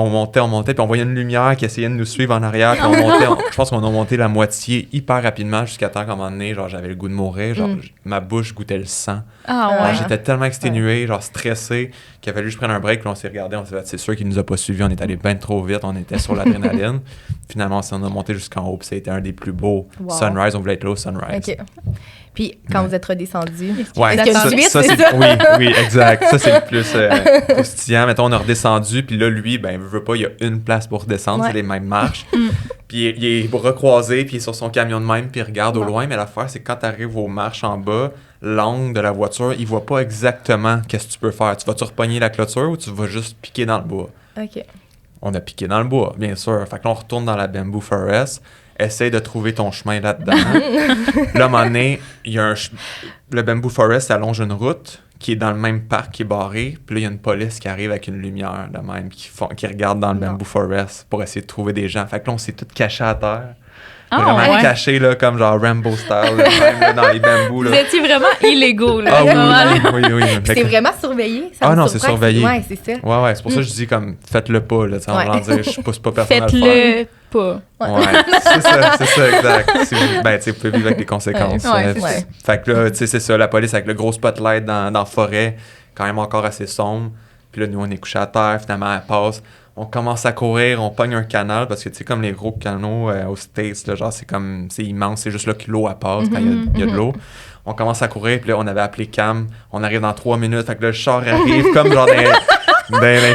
montait, puis on voyait une lumière qui essayait de nous suivre en arrière, puis on montait, je pense qu'on a monté la moitié hyper rapidement jusqu'à temps qu'à un moment donné, genre, j'avais le goût de mourir, genre, ma bouche goûtait le sang. Ah ouais. J'étais tellement exténué, genre stressé, qu'il a fallu que je prenne un break, puis on s'est regardé, on s'est dit, c'est sûr qu'il nous a pas suivis, on est allé bien trop vite, on était sur l'adrénaline. Finalement, on a monté jusqu'en haut, puis ça a été un des plus beaux sunrise, on voulait être là au sunrise. OK. Puis, quand vous êtes redescendu, ouais, est-ce qu'il y a une suite, ça, c'est ça? Oui, exact. Ça, c'est le plus croustillant. Mettons, on a redescendu, puis là, lui, ben, veut pas, il y a une place pour redescendre, c'est les mêmes marches. Puis il est bras croisés, puis il est sur son camion de même, puis il regarde au loin. Mais l'affaire, c'est que quand tu arrives aux marches en bas, l'angle de la voiture, il voit pas exactement qu'est-ce que tu peux faire. Tu vas-tu repogner la clôture ou tu vas juste piquer dans le bois? OK. On a piqué dans le bois, bien sûr. Fait que là, on retourne dans la Bamboo Forest. Essaye de trouver ton chemin là-dedans. Là, à un moment donné, le Bamboo Forest allonge une route qui est dans le même parc, qui est barré. Puis là, il y a une police qui arrive avec une lumière de même, qui regarde dans le Bamboo Forest pour essayer de trouver des gens. Fait que là, on s'est tous cachés à terre. Vraiment cachés, là, comme genre Rambo style, là, même là, dans les bambous. Là. Vous étiez vraiment illégaux, là. Ah oui. C'est vraiment surveillé? Ah non, c'est surveillé. Ouais, c'est ça. Ouais, c'est pour ça que je dis comme, faites-le pas, là, on va dire, je pousse pas personne à le faire. Faites-le pas. Ouais, c'est ça, exact. Ben, tu sais, vous pouvez vivre avec les conséquences. Fait que là, tu sais, c'est ça, la police avec le gros spotlight dans la forêt, quand même encore assez sombre. Puis là, nous, on est couchés à terre, finalement, elle passe. On commence à courir, on pogne un canal, parce que, tu sais, comme les gros canaux aux States, là, genre, c'est immense, c'est juste là que l'eau, elle passe quand il y a de l'eau. On commence à courir, puis là, on avait appelé Cam. On arrive dans 3 minutes, fait que là, le char arrive comme genre dans les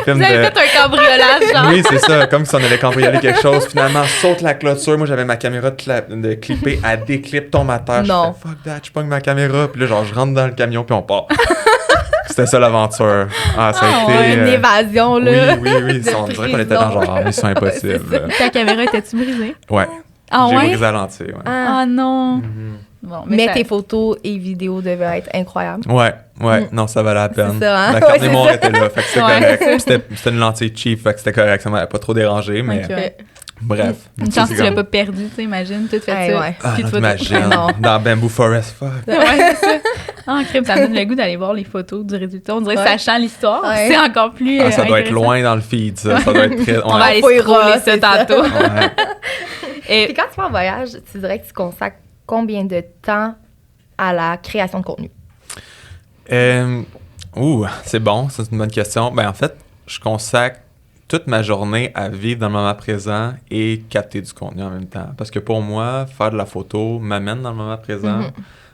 films Vous avez fait un cambriolage, genre. Oui, c'est ça, comme si on avait cambriolé quelque chose. Finalement, saute la clôture. Moi, j'avais ma caméra de clipper, elle déclippe, tombe à terre. Non. Je fais, fuck that, je pogne ma caméra. Puis là, genre, je rentre dans le camion, puis on part. C'était ça l'aventure. Ça a été... une évasion, là. Oui. On dirait qu'on était dans genre Mission Impossible. Ta caméra était-tu brisée? Ouais. Ah J'ai ouais? brisé la lentille, ouais. Ah non. Bon, mais tes photos et vidéos devaient être incroyables. Ouais. Non, ça valait la peine. C'est ça, hein? La carte mémoire était là, fait que c'était correct. C'était une lentille cheap, fait que c'était correct. Ça m'avait pas trop dérangé, mais... Okay. Bref. Une chance que tu l'as pas perdu, tu sais, imagine, tout fait ça. Ouais. Ah, t'imagines, dans Bamboo Forest, fuck. Ouais, c'est ça. Ah, crème, ça me donne le goût d'aller voir les photos du résultat. On dirait que sachant l'histoire, c'est encore plus ça doit être loin dans le feed, ça. Ça doit être très... On va aller scroller ça tantôt. Et puis quand tu vas en voyage, tu dirais que tu consacres combien de temps à la création de contenu? C'est bon, ça, c'est une bonne question. Ben, en fait, je consacre toute ma journée à vivre dans le moment présent et capter du contenu en même temps. Parce que pour moi, faire de la photo m'amène dans le moment présent.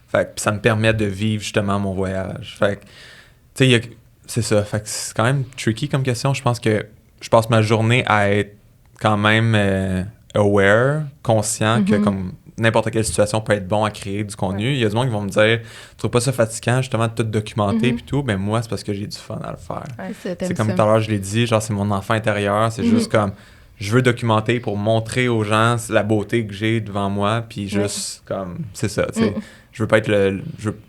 Fait que ça me permet de vivre justement mon voyage. Fait que, tu sais, c'est ça. Fait que c'est quand même tricky comme question. Je pense que je passe ma journée à être quand même aware, conscient que comme n'importe quelle situation peut être bon à créer du contenu. Il y a du monde qui vont me dire « Tu trouves pas ça fatigant justement de tout documenter puis tout? » Ben moi, c'est parce que j'ai du fun à le faire. C'est comme tout à l'heure, je l'ai dit, genre c'est mon enfant intérieur. C'est juste comme, je veux documenter pour montrer aux gens la beauté que j'ai devant moi, puis juste comme, c'est ça, tu sais. Je veux pas être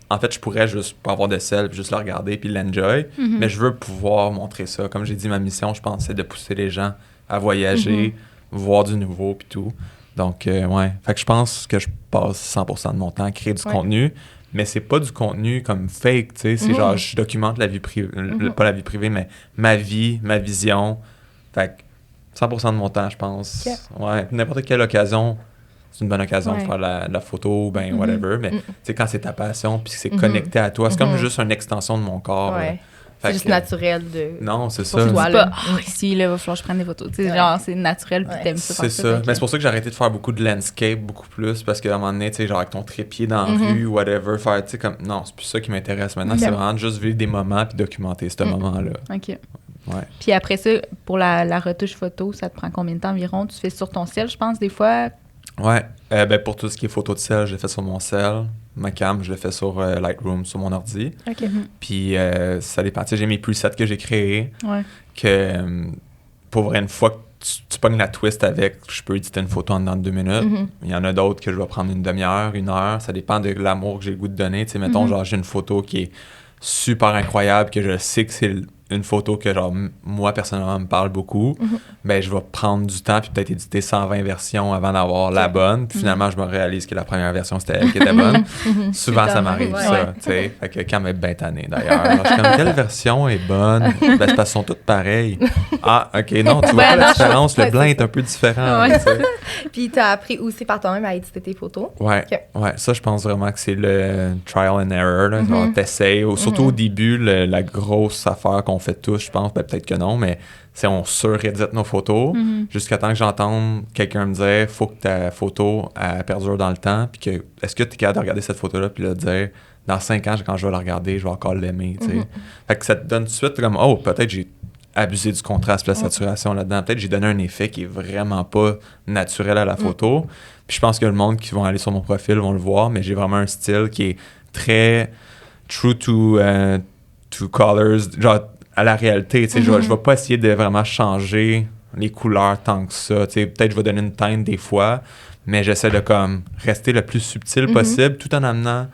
en fait, je pourrais juste pas avoir de sel, puis juste le regarder, puis l'enjoy, mais je veux pouvoir montrer ça. Comme j'ai dit, ma mission, je pense, c'est de pousser les gens à voyager, voir du nouveau, puis tout. Donc, ouais. Fait que je pense que je passe 100% de mon temps à créer du contenu, mais c'est pas du contenu comme fake, tu sais. C'est genre, je documente la vie privée, pas la vie privée, mais ma vie, ma vision. Fait que 100% de mon temps, je pense. Ouais. N'importe quelle occasion, c'est une bonne occasion de faire la photo, ben whatever. Mais tu sais, quand c'est ta passion, puis c'est connecté à toi, c'est comme juste une extension de mon corps. C'est juste naturel de... Non, c'est pour ça. toi, C'est là. pas, ici, là, il va falloir que je prenne des photos. Tu sais, genre, c'est naturel, puis t'aimes ça. C'est ça. Mais c'est pour ça que j'ai arrêté de faire beaucoup de landscape, beaucoup plus, parce qu'à un moment donné, tu sais, genre avec ton trépied dans la rue, whatever, faire, tu sais, comme, non, c'est plus ça qui m'intéresse maintenant. C'est vraiment juste vivre des moments puis documenter ce moment-là. OK. Ouais. Puis après ça, pour la retouche photo, ça te prend combien de temps environ? Tu fais sur ton ciel, je pense, des fois? Ouais. Pour tout ce qui est photo de sel, je l'ai fait sur mon cell. Ma cam, je l'ai fait sur Lightroom, sur mon ordi. OK. Puis ça dépend. Tu sais, j'ai mes presets que j'ai créés. Ouais. Que pour vrai, une fois que tu pognes la twist avec, je peux éditer une photo en dedans de 2 minutes. Il y en a d'autres que je vais prendre une demi-heure, 1 heure. Ça dépend de l'amour que j'ai le goût de donner. Tu sais, mettons, genre, j'ai une photo qui est super incroyable, que je sais que c'est une photo que, genre, moi, personnellement, me parle beaucoup. Ben, je vais prendre du temps puis peut-être éditer 120 versions avant d'avoir la bonne. Puis finalement, je me réalise que la première version, c'était elle qui était bonne. Souvent, ça m'arrive, ça, tu sais. Fait que quand même bien tanné, d'ailleurs. Alors, je suis comme, quelle version est bonne? Ben, c'est parce qu'elles sont toutes pareilles. Ah, OK, non, tu vois pas la différence. Le blanc est un peu différent. Ouais. Tu sais. Puis t'as appris aussi par toi-même à éditer tes photos. Ouais, Ok. ouais, ça, je pense vraiment que c'est le trial and error. Là. Genre, t'essayes. Surtout au début, la grosse affaire qu'on fait tous, je pense, ben, peut-être que non, mais c'est on sur-édite nos photos jusqu'à temps que j'entende quelqu'un me dire faut que ta photo elle perdure dans le temps, puis que est-ce que tu es capable de regarder cette photo-là, puis de dire dans 5 ans, quand je vais la regarder, je vais encore l'aimer. Tu sais. Fait que ça te donne tout de suite comme oh, peut-être j'ai abusé du contraste et de la saturation là-dedans. Peut-être j'ai donné un effet qui est vraiment pas naturel à la photo. Puis je pense que le monde qui vont aller sur mon profil vont le voir, mais j'ai vraiment un style qui est très true to colors, genre à la réalité. Tu sais, je vais pas essayer de vraiment changer les couleurs tant que ça. Tu sais, peut-être je vais donner une teinte des fois, mais j'essaie de comme rester le plus subtil possible tout en amenant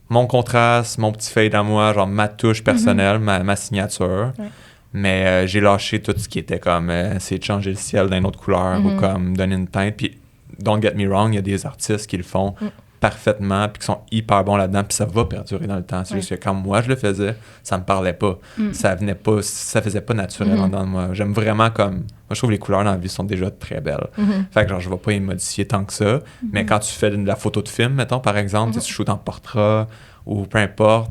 mon contraste, mon petit fade à moi, genre ma touche personnelle, ma signature. Ouais. Mais j'ai lâché tout ce qui était comme essayer de changer le ciel d'une autre couleur ou comme donner une teinte. Puis, don't get me wrong, il y a des artistes qui le font parfaitement puis qui sont hyper bons là-dedans, puis ça va perdurer dans le temps. C'est juste que quand moi je le faisais, ça me parlait pas. Ça faisait pas naturel en dedans de moi. J'aime vraiment comme... Moi, je trouve que les couleurs dans la vie sont déjà très belles. Fait que genre, je vais pas les modifier tant que ça. Mais quand tu fais de la photo de film, mettons, par exemple, tu shootes en portrait ou peu importe,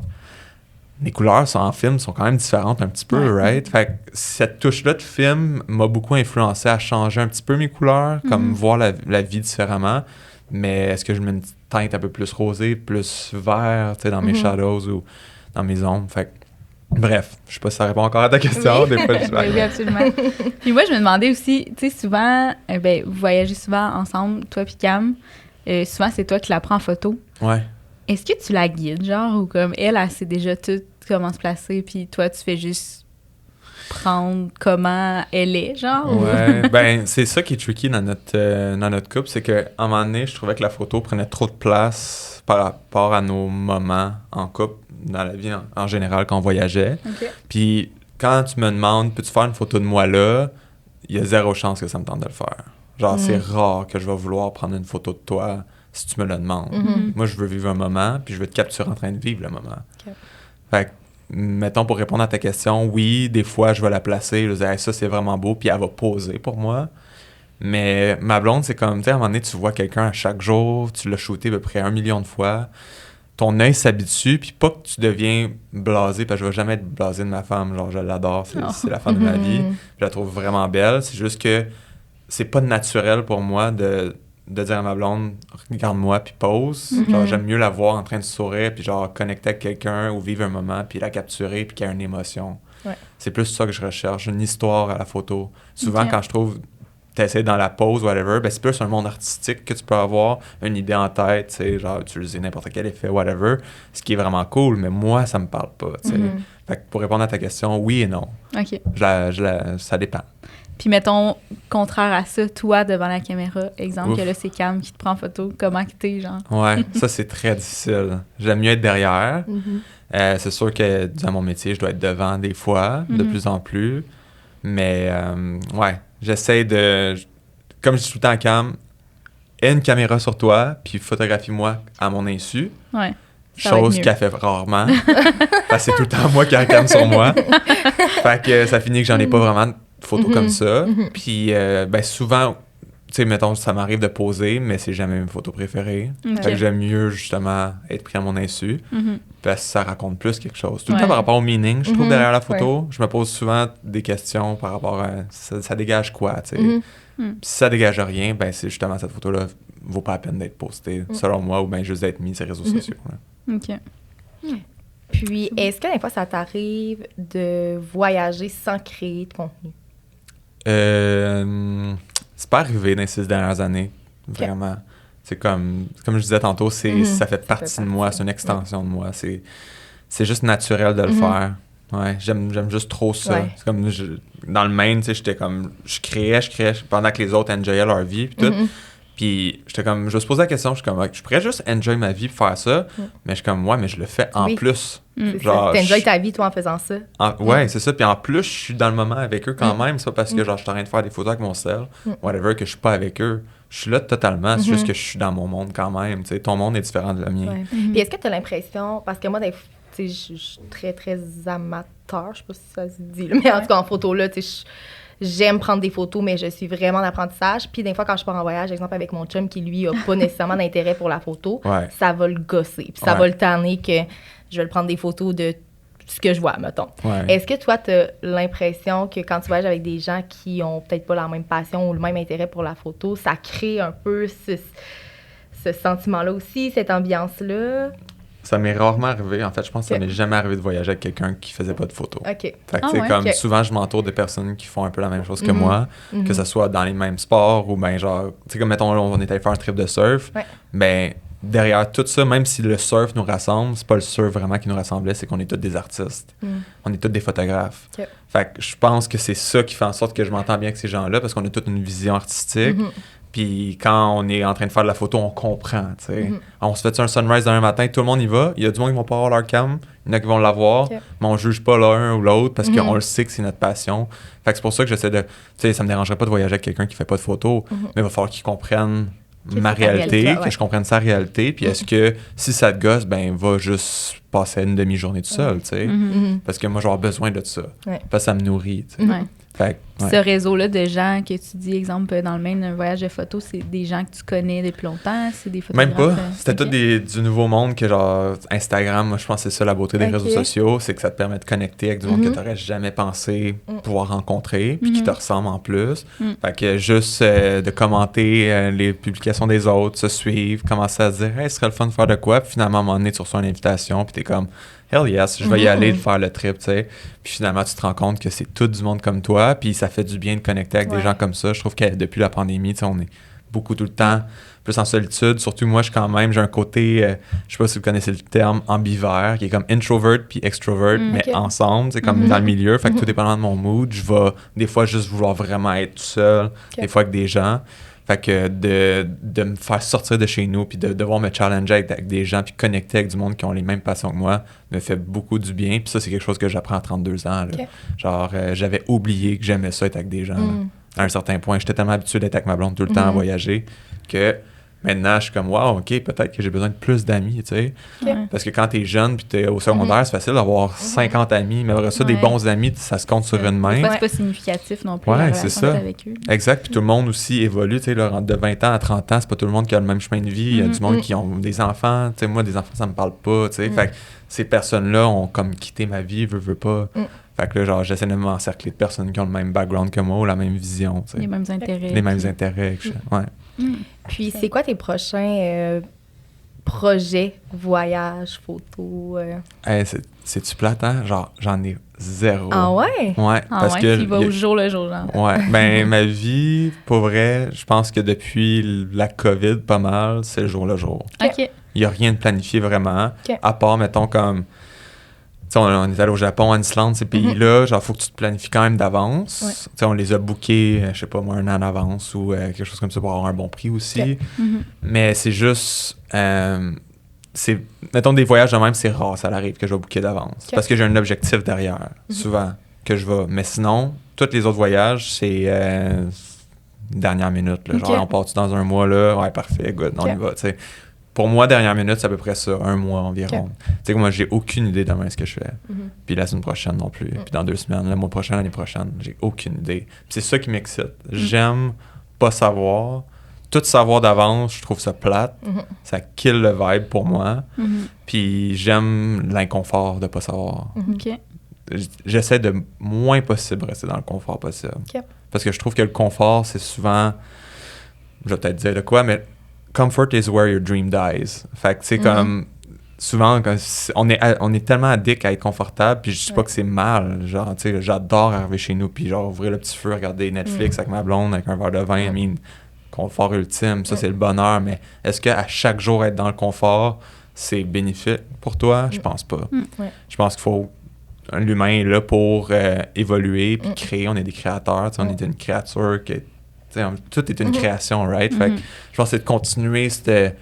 les couleurs en film sont quand même différentes un petit peu, right? Fait que cette touche-là de film m'a beaucoup influencé à changer un petit peu mes couleurs, comme voir la vie différemment. Mais est-ce que je mets une petite teinte un peu plus rosée, plus vert, tu sais, dans mes shadows ou dans mes ombres? Fait que, bref, je sais pas si ça répond encore à ta question. Des fois, Oui, absolument. Puis moi, je me demandais aussi, tu sais, souvent, vous voyagez souvent ensemble, toi puis Cam. Souvent, c'est toi qui la prends en photo. Ouais. Est-ce que tu la guides, genre, ou comme elle sait déjà tout comment se placer, puis toi, tu fais juste prendre comment elle est, genre? Ouais, ben c'est ça qui est tricky dans notre couple, c'est qu'à un moment donné, je trouvais que la photo prenait trop de place par rapport à nos moments en couple, dans la vie en général, quand on voyageait. Okay. Puis quand tu me demandes, peux-tu faire une photo de moi là, il y a 0 chance que ça me tente de le faire. Genre, c'est rare que je vais vouloir prendre une photo de toi si tu me le demandes. Moi, je veux vivre un moment, puis je veux te capturer en train de vivre le moment. Okay. Fait que, mettons, pour répondre à ta question, oui, des fois, je vais la placer, je vais dire, hey, ça, c'est vraiment beau, puis elle va poser pour moi. Mais ma blonde, c'est comme, tu sais, à un moment donné, tu vois quelqu'un à chaque jour, tu l'as shooté à peu près 1 million de fois, ton œil s'habitue, puis pas que tu deviens blasé, parce que je vais jamais être blasé de ma femme, genre, je l'adore, c'est la femme de ma vie, je la trouve vraiment belle, c'est juste que c'est pas naturel pour moi de dire à ma blonde, regarde-moi, puis pose. Genre, j'aime mieux la voir en train de sourire, puis genre, connecter avec quelqu'un ou vivre un moment, puis la capturer, puis qu'il y a une émotion. Ouais. C'est plus ça que je recherche, une histoire à la photo. Souvent, quand je trouve, t'essaies dans la pose, whatever, ben c'est plus un monde artistique que tu peux avoir, une idée en tête, tu sais, genre, utiliser n'importe quel effet, whatever, ce qui est vraiment cool, mais moi, ça me parle pas, tu sais. Fait que pour répondre à ta question, oui et non. OK. Ça dépend. Puis mettons, contraire à ça, toi, devant la caméra, exemple, Ouf. que là, c'est Cam qui te prend en photo, comment que t'es, genre? Ouais, ça, c'est très difficile. J'aime mieux être derrière. C'est sûr que dans mon métier, je dois être devant des fois, de plus en plus. Mais, ouais, j'essaie de... Comme je dis tout le temps à Cam, aie une caméra sur toi, puis photographie-moi à mon insu. Ouais. Ça va être Chose mieux. qu'elle fait rarement. Parce que c'est tout le temps moi qui a la cam sur moi. Fait que ça finit que j'en ai pas vraiment de photos comme ça. Puis, ben souvent, tu sais, mettons, ça m'arrive de poser, mais c'est jamais mes photos préférées. Ok. Fait que j'aime mieux, justement, être pris à mon insu. Mhm. Parce que ça raconte plus quelque chose. Tout le Ouais. temps par rapport au meaning, je trouve, Mhm. derrière la photo, je me pose souvent des questions par rapport à ça dégage quoi, tu sais. Mhm. Puis si ça dégage rien, ben c'est justement cette photo-là vaut pas la peine d'être postée, selon moi, ou bien juste d'être mise sur les réseaux sociaux. là. OK. Puis, est-ce que des fois, ça t'arrive de voyager sans créer de contenu? C'est pas arrivé dans les 6 dernières années, vraiment. C'est comme je disais tantôt, ça fait partie de moi, c'est une extension de moi. C'est juste naturel de le faire. Ouais, j'aime juste trop ça. Ouais. C'est comme dans le Maine, tu sais, j'étais comme je créais pendant que les autres enjoyaient leur vie puis tout. Puis j'étais comme je me posais la question, je suis comme je pourrais juste enjoy ma vie pour faire ça, mais je suis comme mais je le fais en Oui. plus. C'est Genre, ça. T'enjoys ta vie, toi, en faisant ça. Ouais, c'est ça. Puis en plus, je suis dans le moment avec eux quand même. C'est pas parce que genre je suis en train de faire des photos avec mon cell, whatever, que je suis pas avec eux. Je suis là totalement. C'est juste que je suis dans mon monde quand même. Tu sais, ton monde est différent de le mien. Ouais. Puis est-ce que tu as l'impression, parce que moi, tu sais, je suis très, très amateur, je sais pas si ça se dit, là, mais en tout cas, en photo, là, tu sais, j'aime prendre des photos, mais je suis vraiment en apprentissage. Puis des fois, quand je pars en voyage, exemple avec mon chum qui, lui, a pas nécessairement d'intérêt pour la photo, Ouais. ça va le gosser. Puis ça va le tanner que je vais le prendre des photos de ce que je vois, mettons. Ouais. Est-ce que toi, tu as l'impression que quand tu voyages avec des gens qui ont peut-être pas la même passion ou le même intérêt pour la photo, ça crée un peu ce sentiment-là aussi, cette ambiance-là? Ça m'est rarement arrivé. En fait, je pense que ça Ok. m'est jamais arrivé de voyager avec quelqu'un qui faisait pas de photos. OK. Fait que, Ah tu sais, ouais? comme Ok. souvent, je m'entoure de personnes qui font un peu la même chose que moi, que ce soit dans les mêmes sports ou ben genre, tu sais, comme mettons, on est allé faire un trip de surf, Ouais. ben derrière tout ça, même si le surf nous rassemble, c'est pas le surf vraiment qui nous rassemblait, c'est qu'on est tous des artistes. On est tous des photographes. Ok. Fait que je pense que c'est ça qui fait en sorte que je m'entends bien avec ces gens-là parce qu'on a toute une vision artistique. Puis quand on est en train de faire de la photo, on comprend, tu sais. On se fait un sunrise demain matin, tout le monde y va. Il y a du monde qui vont pas avoir leur cam, il y en a qui vont l'avoir, Ok. mais on juge pas l'un ou l'autre parce qu'on le sait que c'est notre passion. Fait que c'est pour ça que j'essaie de... Tu sais, ça me dérangerait pas de voyager avec quelqu'un qui fait pas de photos, mais il va falloir qu'il comprenne ma c'est ta réalité, réalité, que ouais. je comprenne sa réalité. Puis est-ce que si ça te gosse, ben va juste passer une demi-journée tout seul, tu sais. Parce que moi, j'ai besoin de ça. Ouais. Parce que ça me nourrit, tu sais. Ouais. Fait que, ouais. Ce réseau-là de gens que tu dis, exemple, dans le Maine, un voyage de photos, c'est des gens que tu connais depuis longtemps? C'est des photographes? Même pas. C'était ok. tout du nouveau monde que genre Instagram, moi je pense que c'est ça la beauté des Ok. réseaux sociaux, c'est que ça te permet de connecter avec du monde que tu n'aurais jamais pensé pouvoir rencontrer, puis qui te ressemble en plus. Fait que juste de commenter les publications des autres, se suivre, commencer à se dire, hey, ce serait le fun de faire de quoi, puis finalement à un moment donné, tu reçois une invitation, puis t'es comme, hell yes, je vais y aller, faire le trip, tu sais. Puis finalement, tu te rends compte que c'est tout du monde comme toi, puis ça fait du bien de connecter avec des gens comme ça. Je trouve que depuis la pandémie, tu sais, on est beaucoup tout le temps plus en solitude. Surtout moi, j'ai un côté, je sais pas si vous connaissez le terme, ambivert, qui est comme introvert puis extrovert, mais ok. ensemble, c'est comme dans le milieu. Fait que tout dépendant de mon mood, je vais des fois juste vouloir vraiment être tout seul, des fois avec des gens. Fait que de me faire sortir de chez nous puis de devoir me challenger avec des gens puis connecter avec du monde qui ont les mêmes passions que moi me fait beaucoup du bien. Puis ça, c'est quelque chose que j'apprends à 32 ans. Là. Ok. Genre, j'avais oublié que j'aimais ça être avec des gens. là. À un certain point, j'étais tellement habitué d'être avec ma blonde tout le temps à voyager que maintenant, je suis comme, wow, OK, peut-être que j'ai besoin de plus d'amis, tu sais. Ok. Parce que quand t'es jeune puis t'es au secondaire, c'est facile d'avoir 50 amis. Mais après ça, des Ouais. bons amis, ça se compte sur une main. Des fois, c'est pas significatif non plus. Ouais, la c'est relation ça. que t'as avec eux. Exact, puis tout le monde aussi évolue, tu sais, là, de 20 ans à 30 ans, c'est pas tout le monde qui a le même chemin de vie, il y a du monde qui ont des enfants, tu sais, moi, des enfants, ça me parle pas, tu sais, fait que ces personnes-là ont comme quitté ma vie, veux pas, fait que là, genre, j'essaie de m'encercler de personnes qui ont le même background que moi ou la même vision, tu sais, Les mêmes intérêts. les mêmes intérêts, ouais. Puis, c'est quoi tes prochains projets, voyages, photos? Hey, c'est-tu plate, hein? Genre, j'en ai zéro. Ah ouais? Ouais, Ah parce ouais, que... tu vas au jour le jour, genre. Ouais, ben ma vie, pour vrai, je pense que depuis la COVID, pas mal, c'est le jour le jour. OK. Il n'y a rien de planifié vraiment, Ok. à part, mettons, comme... Tu sais, on est allé au Japon, en Islande, ces pays-là, genre, faut que tu te planifies quand même d'avance. Ouais. Tu sais, on les a bookés, je sais pas moi, un an en avance ou quelque chose comme ça pour avoir un bon prix aussi. Ok. Mais c'est juste... mettons, des voyages de même, c'est rare, ça arrive que je vais booker d'avance. Ok. Parce que j'ai un objectif derrière, souvent, que je vais. Mais sinon, tous les autres voyages, c'est dernière minute. Là, genre, Ok. on part dans un mois, là, ouais, parfait, good, on Ok. y va, tu sais. Pour moi, dernière minute, c'est à peu près ça, un mois environ. Ok. Tu sais que moi, j'ai aucune idée demain ce que je fais. Puis la semaine prochaine non plus. Puis dans 2 semaines, le mois prochain, l'année prochaine, j'ai aucune idée. Puis c'est ça qui m'excite. J'aime pas savoir. Tout savoir d'avance, je trouve ça plate. Ça kill le vibe pour moi. Puis j'aime l'inconfort de pas savoir. OK. J'essaie de moins possible rester dans le confort possible. OK. Parce que je trouve que le confort, c'est souvent... Je vais peut-être dire de quoi, mais comfort is where your dream dies. Fait que c'est comme... Souvent, on est tellement addict à être confortable, puis je dis pas que c'est mal. Genre, tu sais, j'adore arriver chez nous, puis genre ouvrir le petit feu, regarder Netflix avec ma blonde, avec un verre de vin. I mean, confort ultime, ça c'est le bonheur. Mais est-ce qu'à chaque jour être dans le confort, c'est bénéfique pour toi? Je pense pas. Je pense qu'il faut... L'humain est là pour évoluer puis créer. On est des créateurs. On est une créature qui... Tout est une création, right? Fait que je pense que c'est de continuer cette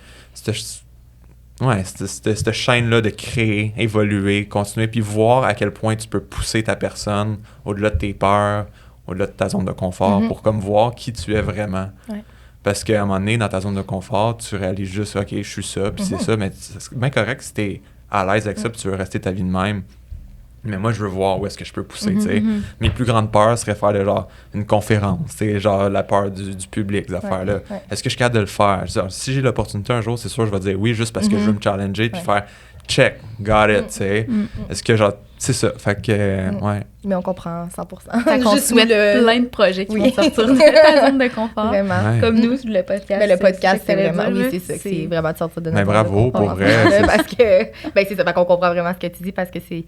chaîne-là de créer, évoluer, continuer, puis voir à quel point tu peux pousser ta personne au-delà de tes peurs, au-delà de ta zone de confort, pour comme voir qui tu es vraiment. Ouais. Parce qu'à un moment donné, dans ta zone de confort, tu réalises juste, OK, je suis ça, puis c'est ça, mais c'est bien correct si t'es à l'aise avec ça, puis tu veux rester ta vie de même. Mais moi, je veux voir où est-ce que je peux pousser, tu sais. Mes plus grandes peurs seraient faire de, genre une conférence, tu sais, genre la peur du public, ces affaires-là. Est-ce que je suis capable de le faire? Si j'ai l'opportunité un jour, c'est sûr, je vais dire oui, juste parce que je veux me challenger, puis faire check, got it, tu sais. Est-ce que, genre, c'est ça. Fait que, Mais on comprend 100%. Fait qu'on souhaite plein de projets qui vont sortir de ta zone de confort. Vraiment. Ouais. Comme nous, le podcast. Mais le podcast, c'est ça vraiment, que oui, c'est ça, c'est vraiment de sortir de notre Mais zone de bravo, confort, pour vrai. parce que, c'est ça, fait qu'on comprend vraiment ce que tu dis, parce que c'est,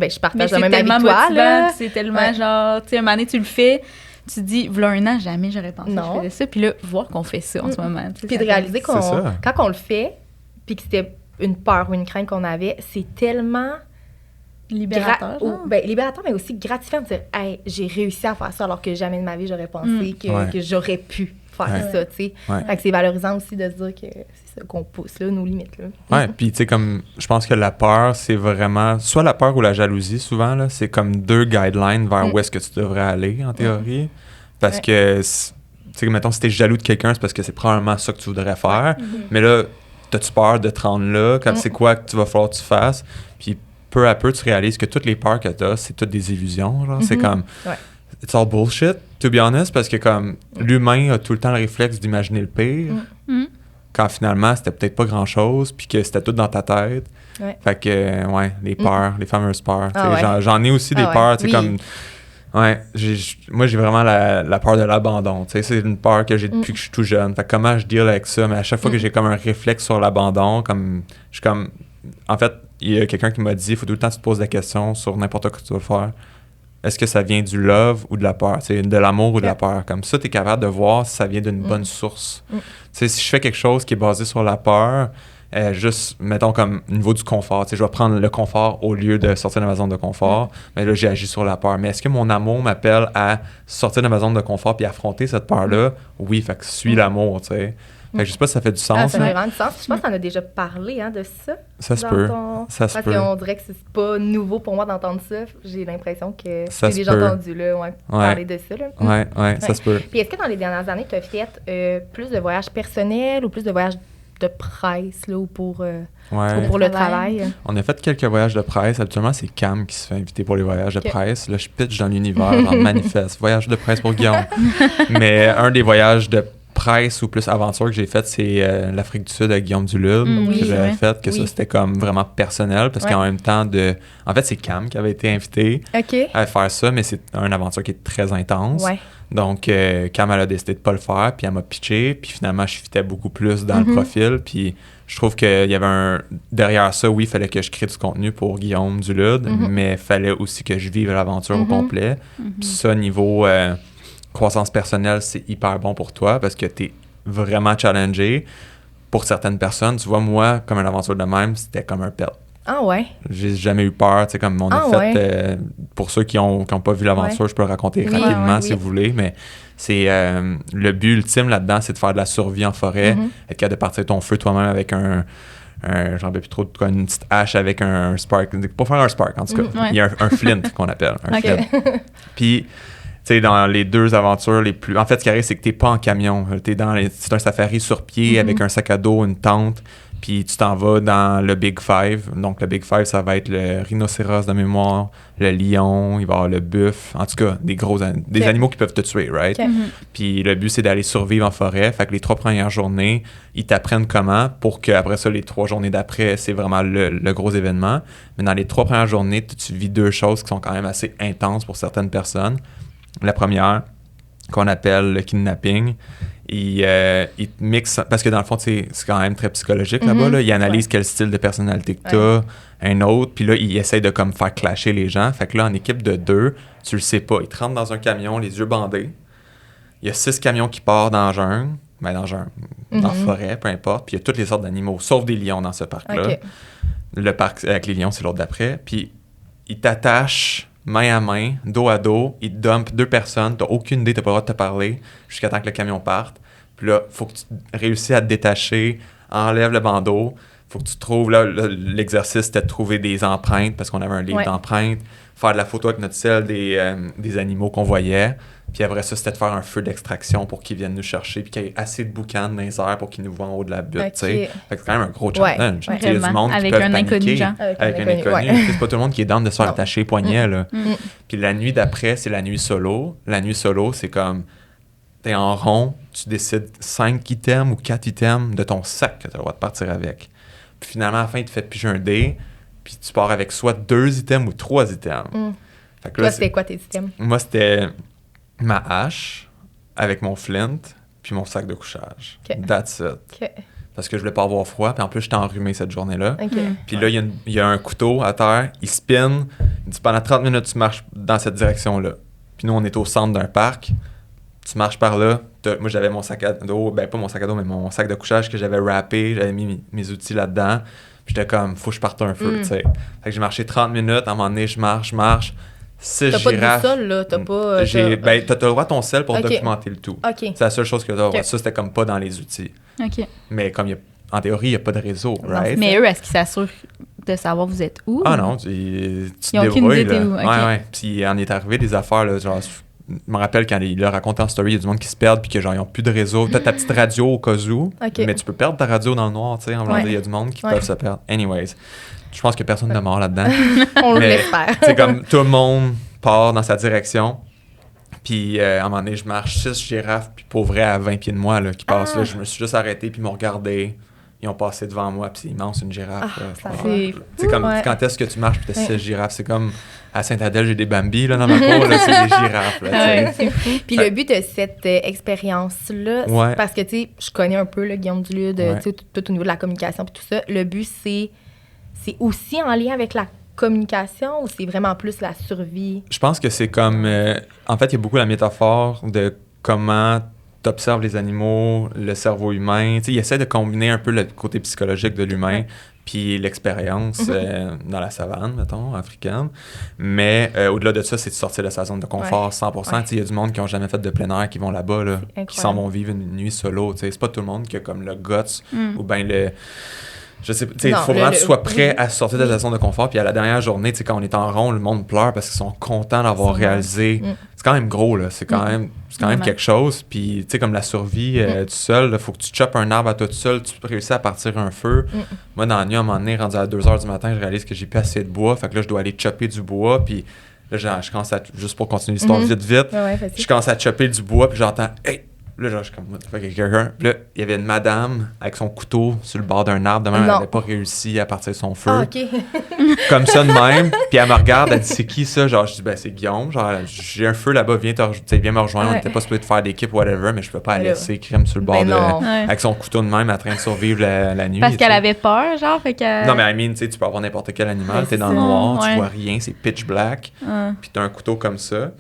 je partage Mais le c'est même avis tellement que toi, motivant, là. puis c'est tellement genre, tu sais, un moment donné, tu le fais, tu te dis, v'là un an, jamais j'aurais pensé que je faisais ça. Puis là, voir qu'on fait ça en ce moment. tu sais, Puis ça de réaliser C'est ça. quand on le fait, puis que c'était une peur ou une crainte qu'on avait, c'est tellement libérateur. genre. libérateur, mais aussi gratifiant de dire « Hey, j'ai réussi à faire ça alors que jamais de ma vie j'aurais pensé que j'aurais pu faire ça, tu sais. Ouais. Fait que c'est valorisant aussi de se dire que c'est ça qu'on pousse, là, nos limites, là. Ouais, puis tu sais, comme, je pense que la peur, c'est vraiment, soit la peur ou la jalousie, souvent, là, c'est comme deux guidelines vers où est-ce que tu devrais aller, en théorie. Parce que, tu sais, mettons, si t'es jaloux de quelqu'un, c'est parce que c'est probablement ça que tu voudrais faire. Mais là, t'as-tu peur de te rendre là? Comme c'est quoi que tu vas falloir que tu fasses? Puis peu à peu, tu réalises que toutes les peurs que t'as, c'est toutes des illusions, genre. C'est comme... It's all bullshit, to be honest, parce que comme l'humain a tout le temps le réflexe d'imaginer le pire, quand finalement, c'était peut-être pas grand-chose, puis que c'était tout dans ta tête. Ouais. Fait que, les peurs, les fameuses peurs. Ah ouais. J'en ai aussi des peurs, tu sais, comme... Ouais, moi, j'ai vraiment la peur de l'abandon, tu sais, c'est une peur que j'ai depuis que je suis tout jeune. Fait que comment je deal avec ça? Mais à chaque fois que j'ai comme un réflexe sur l'abandon, comme... Je suis comme... En fait, il y a quelqu'un qui m'a dit, il faut tout le temps que tu te poses des questions sur n'importe quoi que tu vas faire. Est-ce que ça vient du love ou de la peur? C'est de l'amour ou de la peur? Comme ça, tu es capable de voir si ça vient d'une bonne source. Tu sais, si je fais quelque chose qui est basé sur la peur, juste, mettons, comme au niveau du confort, tu sais, je vais prendre le confort au lieu de sortir de ma zone de confort, mais là, j'ai agi sur la peur. Mais est-ce que mon amour m'appelle à sortir de ma zone de confort puis affronter cette peur-là? Oui, fait que suis l'amour, tu sais. Fait que je sais pas si ça fait du sens. Ça fait vraiment du sens. Je pense que t'en as déjà parlé, de ça. Ça se peut. Ça se Parce peut. qu'on dirait que c'est pas nouveau pour moi d'entendre ça. J'ai l'impression que Ça j'ai se déjà peut. entendu, là, parler de ça, là. Ouais, ça se peut. Puis est-ce que dans les dernières années, tu as fait plus de voyages personnels ou plus de voyages de presse, là, ou pour le travail? On a fait quelques voyages de presse. Habituellement, c'est Cam qui se fait inviter pour les voyages de presse. Là, je pitch dans l'univers, dans le manifeste. Voyage de presse pour Guillaume. Mais un des voyages de presse ou plus aventure que j'ai fait, c'est l'Afrique du Sud avec Guillaume Duluth que j'avais fait, que ça, c'était comme vraiment personnel, parce qu'en même temps En fait, c'est Cam qui avait été invité à faire ça, mais c'est une aventure qui est très intense. Ouais. Donc, Cam, elle a décidé de pas le faire, puis elle m'a pitché, puis finalement, je fitais beaucoup plus dans le profil, puis je trouve qu'il y avait derrière ça, oui, il fallait que je crée du contenu pour Guillaume Duluth, mais il fallait aussi que je vive l'aventure au complet. Puis ça, niveau croissance personnelle, c'est hyper bon pour toi, parce que t'es vraiment challengé. Pour certaines personnes, tu vois, moi, comme une aventure de même, c'était comme un pet. Ah ouais? J'ai jamais eu peur, tu sais, comme on a fait, pour ceux qui ont pas vu l'aventure, je peux le raconter rapidement si vous voulez, mais c'est le but ultime là-dedans, c'est de faire de la survie en forêt, être capable de partir ton feu toi-même avec j'en veux plus trop, une petite hache avec un spark, pour faire un spark en tout cas, il y a un flint qu'on appelle, un flint. Puis, tu sais, dans les deux aventures les plus... En fait, ce qui arrive, c'est que t'es pas en camion. C'est un safari sur pied avec un sac à dos, une tente. Puis tu t'en vas dans le Big Five. Donc, le Big Five, ça va être le rhinocéros de mémoire, le lion, il va y avoir le buffle. En tout cas, des animaux qui peuvent te tuer, right? Puis le but, c'est d'aller survivre en forêt. Fait que les 3 premières journées, ils t'apprennent comment pour qu'après ça, les 3 journées d'après, c'est vraiment le gros événement. Mais dans les 3 premières journées, tu vis 2 choses qui sont quand même assez intenses pour certaines personnes. La première, qu'on appelle le kidnapping, il te mixe, parce que dans le fond, c'est quand même très psychologique là-bas. Là. Il analyse quel style de personnalité que tu as, un autre, puis là, il essaye de comme faire clasher les gens. Fait que là, en équipe de 2, tu le sais pas. Il te rentre dans un camion, les yeux bandés. Il y a 6 camions qui partent dans la jungle, dans la forêt, peu importe. Puis il y a toutes les sortes d'animaux, sauf des lions dans ce parc-là. Okay. Le parc avec les lions, c'est l'autre d'après. Puis il t'attache main à main, dos à dos, il te dump 2 personnes, t'as aucune idée, t'as pas le droit de te parler jusqu'à temps que le camion parte. Puis là, faut que tu réussisses à te détacher, enlève le bandeau, faut que tu trouves, là, l'exercice, c'était de trouver des empreintes, parce qu'on avait un livre d'empreintes, faire de la photo avec notre sel des animaux qu'on voyait, puis après ça, c'était de faire un feu d'extraction pour qu'ils viennent nous chercher, puis qu'il y ait assez de boucan dans les airs pour qu'ils nous voient en haut de la butte, tu sais. Fait que c'est quand même un gros challenge. Il y a du monde qui peut paniquer. Avec un inconnu. C'est pas tout le monde qui est down de se faire attacher les poignets, là. Puis la nuit d'après, c'est la nuit solo. La nuit solo, c'est comme, t'es en rond, tu décides 5 items ou 4 items de ton sac que t'as le droit de partir avec. Puis finalement, à la fin, il te fait piger un dé, puis tu pars avec soit 2 items ou 3 items. Fait que là, toi, c'était quoi tes items? Moi, c'était ma hache avec mon flint puis mon sac de couchage. That's it. Parce que je voulais pas avoir froid, puis en plus, j'étais enrhumé cette journée-là. Puis là, il y a un couteau à terre, il spin, il dit pendant 30 minutes, tu marches dans cette direction-là. Puis nous, on est au centre d'un parc, tu marches par là. Moi, j'avais mon sac à dos, pas mon sac à dos, mais mon sac de couchage que j'avais wrappé, j'avais mis mes outils là-dedans. Puis j'étais comme, faut que je parte un feu, tu sais. Fait que j'ai marché 30 minutes, à un moment donné, je marche. 6 t'as girafes. T'as pas de boussole, là? T'as pas... t'as le droit à ton sel pour documenter le tout. C'est la seule chose que t'as. Ça, c'était comme pas dans les outils. Mais comme en théorie, il n'y a pas de réseau, right? Mais eux, est-ce qu'ils s'assurent de savoir vous êtes où? Ah non, tu te débrouilles. Aucune idée où. Ouais. Puis il en est arrivé des affaires, là, genre... Je me rappelle quand il leur racontait en story, il y a du monde qui se perdent puis que genre ils n'ont plus de réseau. T'as ta petite radio au cas où, mais tu peux perdre ta radio dans le noir, tu sais. Il y a du monde qui peuvent se perdre. Anyways, je pense que personne ne mort là-dedans. On l'espère. C'est comme tout le monde part dans sa direction. Puis à un moment donné, je marche 6 girafes, puis pour vrai, à 20 pieds de moi, là, qui passent là. Je me suis juste arrêté, puis ils m'ont regardé. Ils ont passé devant moi, puis c'est immense, une girafe. C'est comme quand est-ce que tu marches, puis t'as 6 girafes. C'est comme à Sainte-Adèle, j'ai des Bambis là, dans ma cour, là, c'est des girafes. Là, c'est fou. Puis le but de cette expérience-là, c'est parce que tu sais, je connais un peu là, Guillaume Dulude, tout au niveau de la communication, puis tout ça. Le but, c'est aussi en lien avec la communication ou c'est vraiment plus la survie? Je pense que c'est comme... en fait, il y a beaucoup la métaphore de comment t'observes les animaux, le cerveau humain. Tu sais, il essaie de combiner un peu le côté psychologique de l'humain puis l'expérience dans la savane, mettons, africaine. Mais au-delà de ça, c'est de sortir de sa zone de confort 100%. Tu sais, il y a du monde qui n'ont jamais fait de plein air qui vont là-bas, là, qui s'en vont vivre une nuit solo. Tu sais, c'est pas tout le monde qui a comme le guts ou bien le... Je sais, tu sais, il faut vraiment que tu sois prêt à sortir de ta zone de confort. Puis à la dernière journée, tu sais, quand on est en rond, le monde pleure parce qu'ils sont contents d'avoir réalisé. C'est quand même gros, là. C'est quand même quelque chose. Puis, tu sais, comme la survie tout seul, il faut que tu choppes un arbre à toi tout seul, tu réussis à partir un feu. Moi, dans la nuit, à un moment donné, rendu à 2h du matin, je réalise que j'ai plus assez de bois. Fait que là, je dois aller chopper du bois. Puis là, je commence à... Juste pour continuer l'histoire vite. Je commence à chopper du bois, puis j'entends... Hey! Là, genre, je suis comme, quelqu'un. Puis là, il y avait une madame avec son couteau sur le bord d'un arbre. Demain, elle n'avait pas réussi à partir de son feu. Comme ça de même. Puis elle me regarde, elle dit, c'est qui ça? Genre, je dis, ben, c'est Guillaume. Genre, j'ai un feu là-bas, viens me rejoindre. On n'était pas supposé de faire d'équipe, whatever, mais je peux pas la laisser crème sur le bord avec son couteau de même, en train de survivre la nuit. Parce qu'elle avait peur, genre, fait que... Non, mais I mean, tu sais, tu peux avoir n'importe quel animal. T'es dans le noir, tu vois rien, c'est pitch black. Puis t'as un couteau comme ça.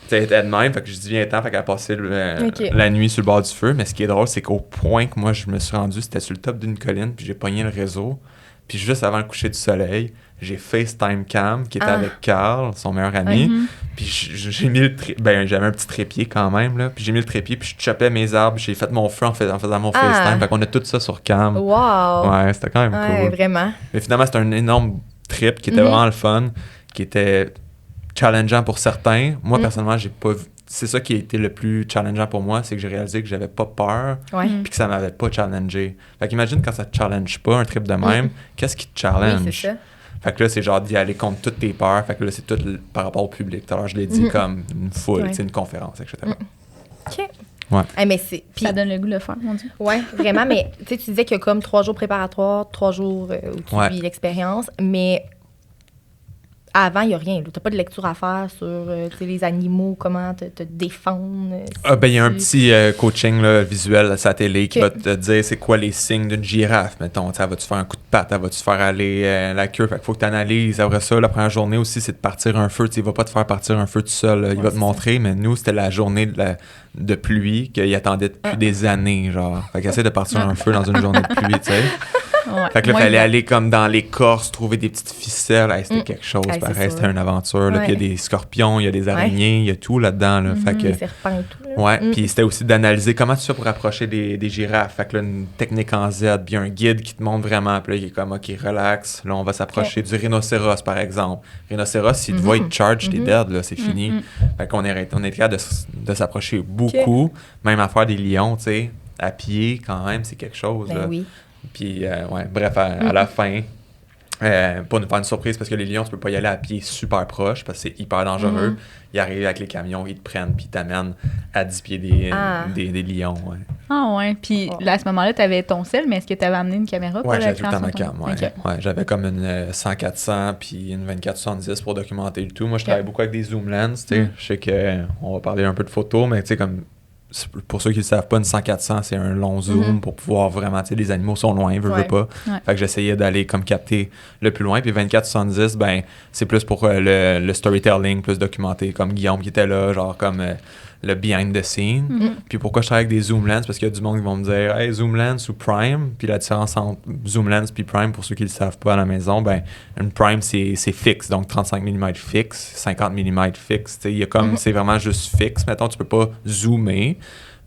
Elle était de même, fait que je dis viens-t'en, fait qu'elle a passé la nuit sur le bord du feu. Mais ce qui est drôle, c'est qu'au point que moi je me suis rendu, c'était sur le top d'une colline, puis j'ai pogné le réseau. Puis juste avant le coucher du soleil, j'ai FaceTime Cam, qui était avec Carl, son meilleur ami. Puis j'ai mis j'avais un petit trépied quand même, là. Puis j'ai mis le trépied, puis je chopais mes arbres, j'ai fait mon feu en faisant mon FaceTime. Fait qu'on a tout ça sur Cam. Wow! Ouais, c'était quand même cool. Vraiment. Mais finalement, c'était un énorme trip qui était vraiment le fun, qui était challengeant pour certains. Moi, personnellement, j'ai pas c'est ça qui a été le plus challengeant pour moi, c'est que j'ai réalisé que j'avais pas peur puis que ça m'avait pas challengé. Fait qu'imagine quand ça te challenge pas, un trip de même, qu'est-ce qui te challenge? Oui, c'est ça. Fait que là, c'est genre d'y aller contre toutes tes peurs. Fait que là, c'est tout par rapport au public. Tout à l'heure, je l'ai dit comme une foule, une conférence, etc. OK. Ouais. Mais c'est... Puis, Ça donne le goût de le faire, mon Dieu. oui, vraiment. Mais tu disais qu'il y a comme 3 jours préparatoires, 3 jours où tu vis l'expérience. Mais avant, il n'y a rien. Tu n'as pas de lecture à faire sur les animaux, comment te défendre. Il y a un petit coaching là, visuel à sa télé qui va te dire c'est quoi les signes d'une girafe. Mettons, elle va-tu faire un coup de patte, elle va-tu faire aller la queue. Fait qu'il faut que tu analyses. Après ça, la première journée aussi, c'est de partir un feu. Il ne va pas te faire partir un feu tout seul. Il va te montrer, mais nous, c'était la journée de pluie qu'il attendait depuis des années. Genre. Fait qu'il essaie de partir un feu dans une journée de pluie, tu sais. Ouais. Fait que là, il fallait aller comme dans l'écorce, trouver des petites ficelles. Hey, c'était quelque chose, pareil. C'était une aventure. Là. Puis il y a des scorpions, il y a des araignées, il y a tout là-dedans. Là. Fait que, des serpents et tout. Là. Ouais, puis c'était aussi d'analyser comment tu fais pour approcher des girafes. Fait que là, une technique en Z, puis un guide qui te montre vraiment. Puis là, il est comme, OK, relax. Là, on va s'approcher du rhinocéros, par exemple. Rhinocéros, s'il te voit, il te charge, t'es dead, là, c'est fini. Fait qu'on est capable de s'approcher beaucoup. Même à faire des lions, tu sais, à pied, quand même, c'est quelque chose. Ben là. oui. Puis, bref, à la fin, pour nous faire une surprise, parce que les lions, tu peux pas y aller à pied super proche, parce que c'est hyper dangereux. Ils arrivent avec les camions, ils te prennent, puis ils t'amènent à 10 pieds des lions. Ouais. Ah ouais, puis là, à ce moment-là, tu avais ton sel, mais est-ce que tu avais amené une caméra pour j'avais tout le temps ma cam. Ouais. Okay. Ouais, j'avais comme une 100-400 puis une 24-70 pour documenter le tout. Moi, je travaille beaucoup avec des zoom lens, tu sais. Je sais qu'on va parler un peu de photos, mais tu sais, comme... Pour ceux qui ne le savent pas, une 100-400, c'est un long zoom pour pouvoir vraiment, tu sais, les animaux sont loin, veux pas. Fait que j'essayais d'aller comme capter le plus loin. Puis 24-70, ben, c'est plus pour le storytelling, plus documenté, comme Guillaume qui était là, genre comme le behind the scene. Puis pourquoi je travaille avec des zoom lens? Parce qu'il y a du monde qui vont me dire, hey, zoom lens ou prime. Puis la différence entre zoom lens puis prime, pour ceux qui ne le savent pas à la maison, ben, une prime, c'est fixe, donc 35 mm fixe, 50 mm fixe. Il y a comme, c'est vraiment juste fixe. Mettons, tu peux pas zoomer.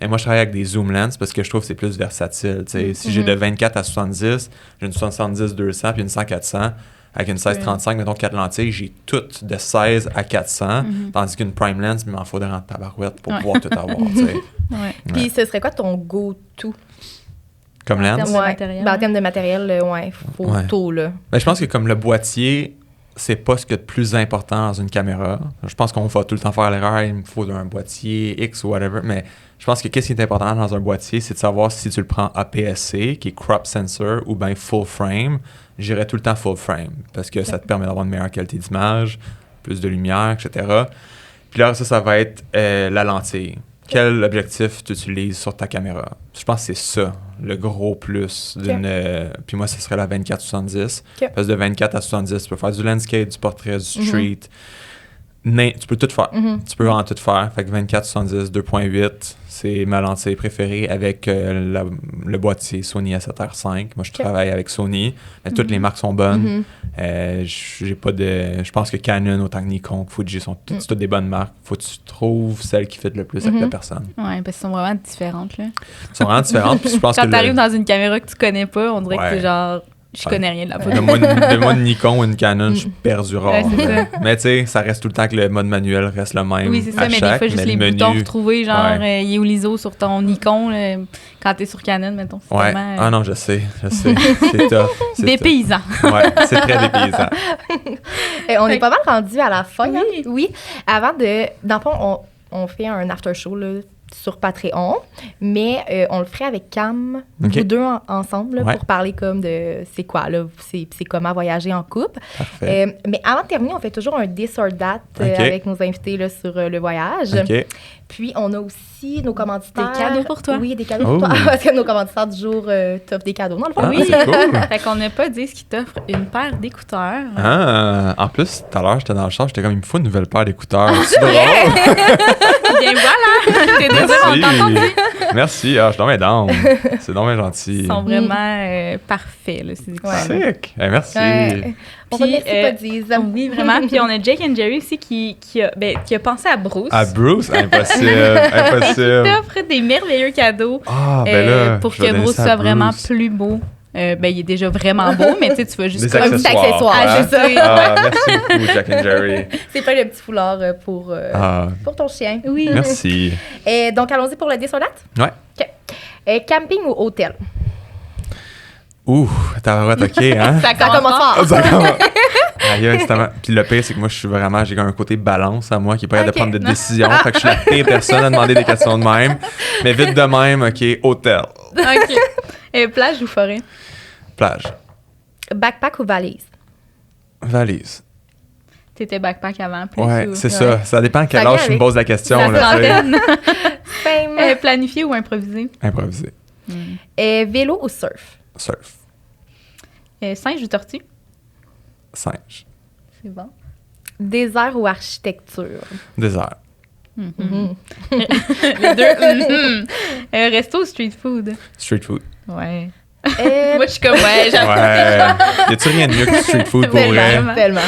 Et moi, je travaille avec des zoom lens parce que je trouve que c'est plus versatile. Si j'ai de 24 à 70, j'ai une 70-200 puis une 100-400. Avec une 16-35, mettons 4 lentilles, j'ai toutes de 16 à 400, tandis qu'une prime lens, il m'en faudrait en tabarouette pour pouvoir tout avoir. Puis ce serait quoi ton go-to? Comme lens? En termes de matériel. En termes de matériel, photo, là. Ben, je pense que comme le boîtier, c'est pas ce qu'il y a de plus important dans une caméra. Je pense qu'on va tout le temps faire l'erreur, il me faut un boîtier X ou whatever, mais je pense que qu'est-ce qui est important dans un boîtier, c'est de savoir si tu le prends APS-C, qui est crop sensor, ou bien full frame. J'irais tout le temps full frame, parce que ça te permet d'avoir une meilleure qualité d'image, plus de lumière, etc. Puis là, ça va être la lentille. Quel objectif tu utilises sur ta caméra? Je pense que c'est ça, le gros plus d'une... puis moi, ce serait la 24-70. Parce que de 24 à 70, tu peux faire du landscape, du portrait, du street. Tu peux tout faire. Tu peux vraiment tout faire. Fait que 24-70, 2.8, c'est ma lentille préférée avec le boîtier Sony A7R5. Moi, je travaille avec Sony. Mais toutes les marques sont bonnes. J'ai pas de... Je pense que Canon, autant que Nikon, Fuji, c'est toutes des bonnes marques. Faut que tu trouves celle qui fit le plus avec la personne. Oui, parce qu'elles sont vraiment différentes. Là. Elles sont vraiment différentes. Puis je pense quand tu arrives dans une caméra que tu connais pas, on dirait que c'est genre... Je connais rien de la photo. De une Nikon ou une Canon, je suis perdu rare. Mais tu sais, ça reste tout le temps que le mode manuel reste le même. Oui, c'est ça, mais des fois, juste les boutons retrouvés, genre, il est où l'ISO sur ton Nikon, quand t'es sur Canon, mettons. C'est tellement, Ah non, je sais. C'est tough. Dépaysant. Ouais, c'est très dépaysant. On est pas mal rendu à la fin. Oui. Avant de... Dans le fond, on fait un after show, là, sur Patreon, mais on le ferait avec Cam, vous deux ensemble, là, pour parler comme de c'est quoi, là, c'est comment voyager en couple. Mais avant de terminer, on fait toujours un This or That avec nos invités là, sur le voyage. Puis, on a aussi nos commanditaires. Des cadeaux pour toi. Oui, des cadeaux pour toi. Parce que nos commanditaires du jour t'offrent des cadeaux, dans le fond. Oui, c'est cool. Fait qu'on n'a pas dit ce qu'ils t'offrent une paire d'écouteurs. En plus, tout à l'heure, j'étais dans le char, j'étais comme, il me faut une nouvelle paire d'écouteurs. C'est drôle. Bien voilà! T'es déjà Merci. Ah, je suis dans down. C'est donc bien gentil. Ils sont vraiment parfaits, là, ces écouteurs. Sick. Merci. On remercie pas Diz. Oui, vraiment. Puis on a Jake and Jerry aussi qui a pensé à Bruce. À Bruce? Impossible. Qui t'offre des merveilleux cadeaux pour que Bruce soit vraiment plus beau Ben, il est déjà vraiment beau, mais tu sais, tu vas juste Des comme accessoires, hein? ajouter. Ah, merci beaucoup, Jack and Jerry. C'est pas le petit foulard pour ton chien. Oui. Merci. Et donc, allons-y pour le this or that? Ouais. OK. Camping ou hôtel? Ouh, tabarouette, OK, hein? Ça commence fort. Ça commence. Aïe, justement. Puis le pire, c'est que moi, j'ai un côté balance à moi qui est pas capable de prendre de décision. Fait que je suis la pire personne à demander des questions de même. Mais vite de même, OK, hôtel. OK. Plage ou forêt? Plage. Backpack ou valise? Valise. T'étais backpack avant, plus Ouais, ou... c'est ça. Ça dépend à quel Ça âge vient tu me avec poses la question. La Là, tu sais. trentaine. Planifié ou improvisé? Improvisé. Vélo ou surf? Surf. Singe ou tortue? Singe. C'est bon. Désert ou architecture? Désert. Les deux. Resto ou street food? Street food. Ouais. Moi, je suis comme, ouais, j'avoue. Ouais. Y a-tu rien de mieux que street food pour vrai? Tellement.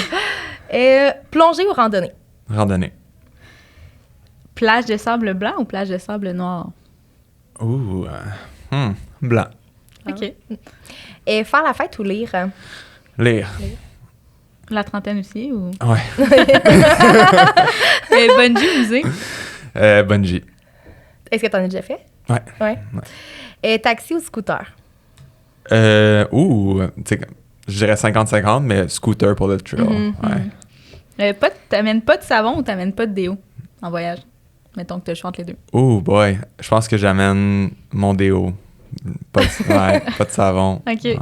Plongée ou randonnée? Randonnée. Plage de sable blanc ou plage de sable noir? Ouh. Blanc. OK. Et faire la fête ou lire? Lire. La trentaine aussi, ou... Ouais. Bungee ou musée? Bungee. Est-ce que tu en as déjà fait? Ouais. Ouais. Et taxi ou scooter? Tu sais, je dirais 50-50, mais scooter pour le trail. Ouais. T'amènes pas de savon ou t'amènes pas de déo en voyage? Mettons que tu as le choix entre les deux. Oh boy, je pense que j'amène mon déo. Pas de savon. OK. Ouais.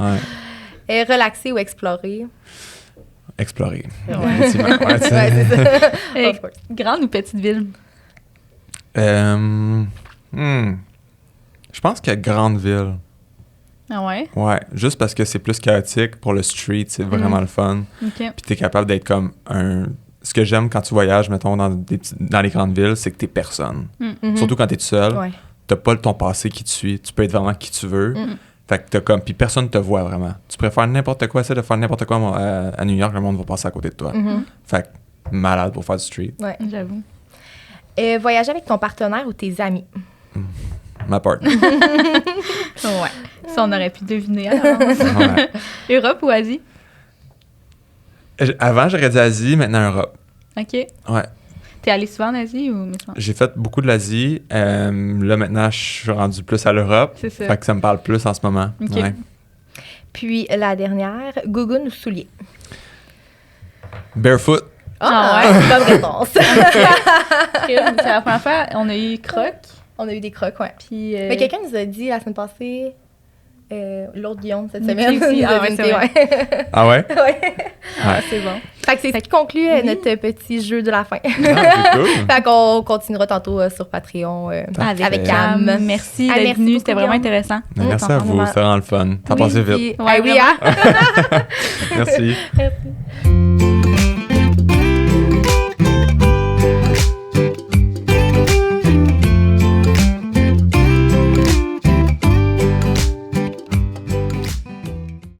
Et relaxer ou explorer? Explorer. Ouais. Effectivement. Ouais, tu sais. Ouais, c'est ça. Euh, Of course. grande ou petite ville? Je pense que grande ville. Ah ouais? Ouais, juste parce que c'est plus chaotique pour le street, c'est vraiment le fun. OK. Puis t'es capable d'être comme un... Ce que j'aime quand tu voyages, mettons, dans les grandes villes, c'est que t'es personne. Surtout quand t'es tout seul. Ouais. T'as pas ton passé qui te suit. Tu peux être vraiment qui tu veux. Fait que t'as comme... Puis personne te voit vraiment. Tu préfères n'importe quoi, essaie de faire n'importe quoi à New York, le monde va passer à côté de toi. Fait que malade pour faire du street. Ouais. J'avoue. Et voyager avec ton partenaire ou tes amis? Ma partner. Ouais. Ça, on aurait pu deviner à l'avance. Ouais. Europe ou Asie? Avant, j'aurais dit Asie, maintenant Europe. OK. Ouais. T'es allé souvent en Asie ou maintenant? J'ai fait beaucoup de l'Asie. Là, maintenant, je suis rendu plus à l'Europe. C'est ça. Fait que ça me parle plus en ce moment. OK. Ouais. Puis la dernière, gougoune ou soulier? Barefoot. Ah ouais? Bonne réponse. C'est la première fois, on a eu croc. On a eu des crocs, ouais. Puis, Mais quelqu'un nous a dit la semaine passée, l'autre Guillaume cette Mickey semaine, aussi. nous a Ah ouais, dit, c'est vrai. ouais. Ah ouais? Ouais. Ah, c'est bon. Fait que c'est ce qui conclut notre petit jeu de la fin. Ah, c'est cool. Fait qu'on continuera tantôt sur Patreon avec Cam. Merci Ah, d'être merci venu, beaucoup, c'était vraiment Guillaume. intéressant. Merci à vous, c'était vraiment le fun. Ça a Oui, passé vite. puis- Ouais, oui, vraiment. hein? Merci. Merci.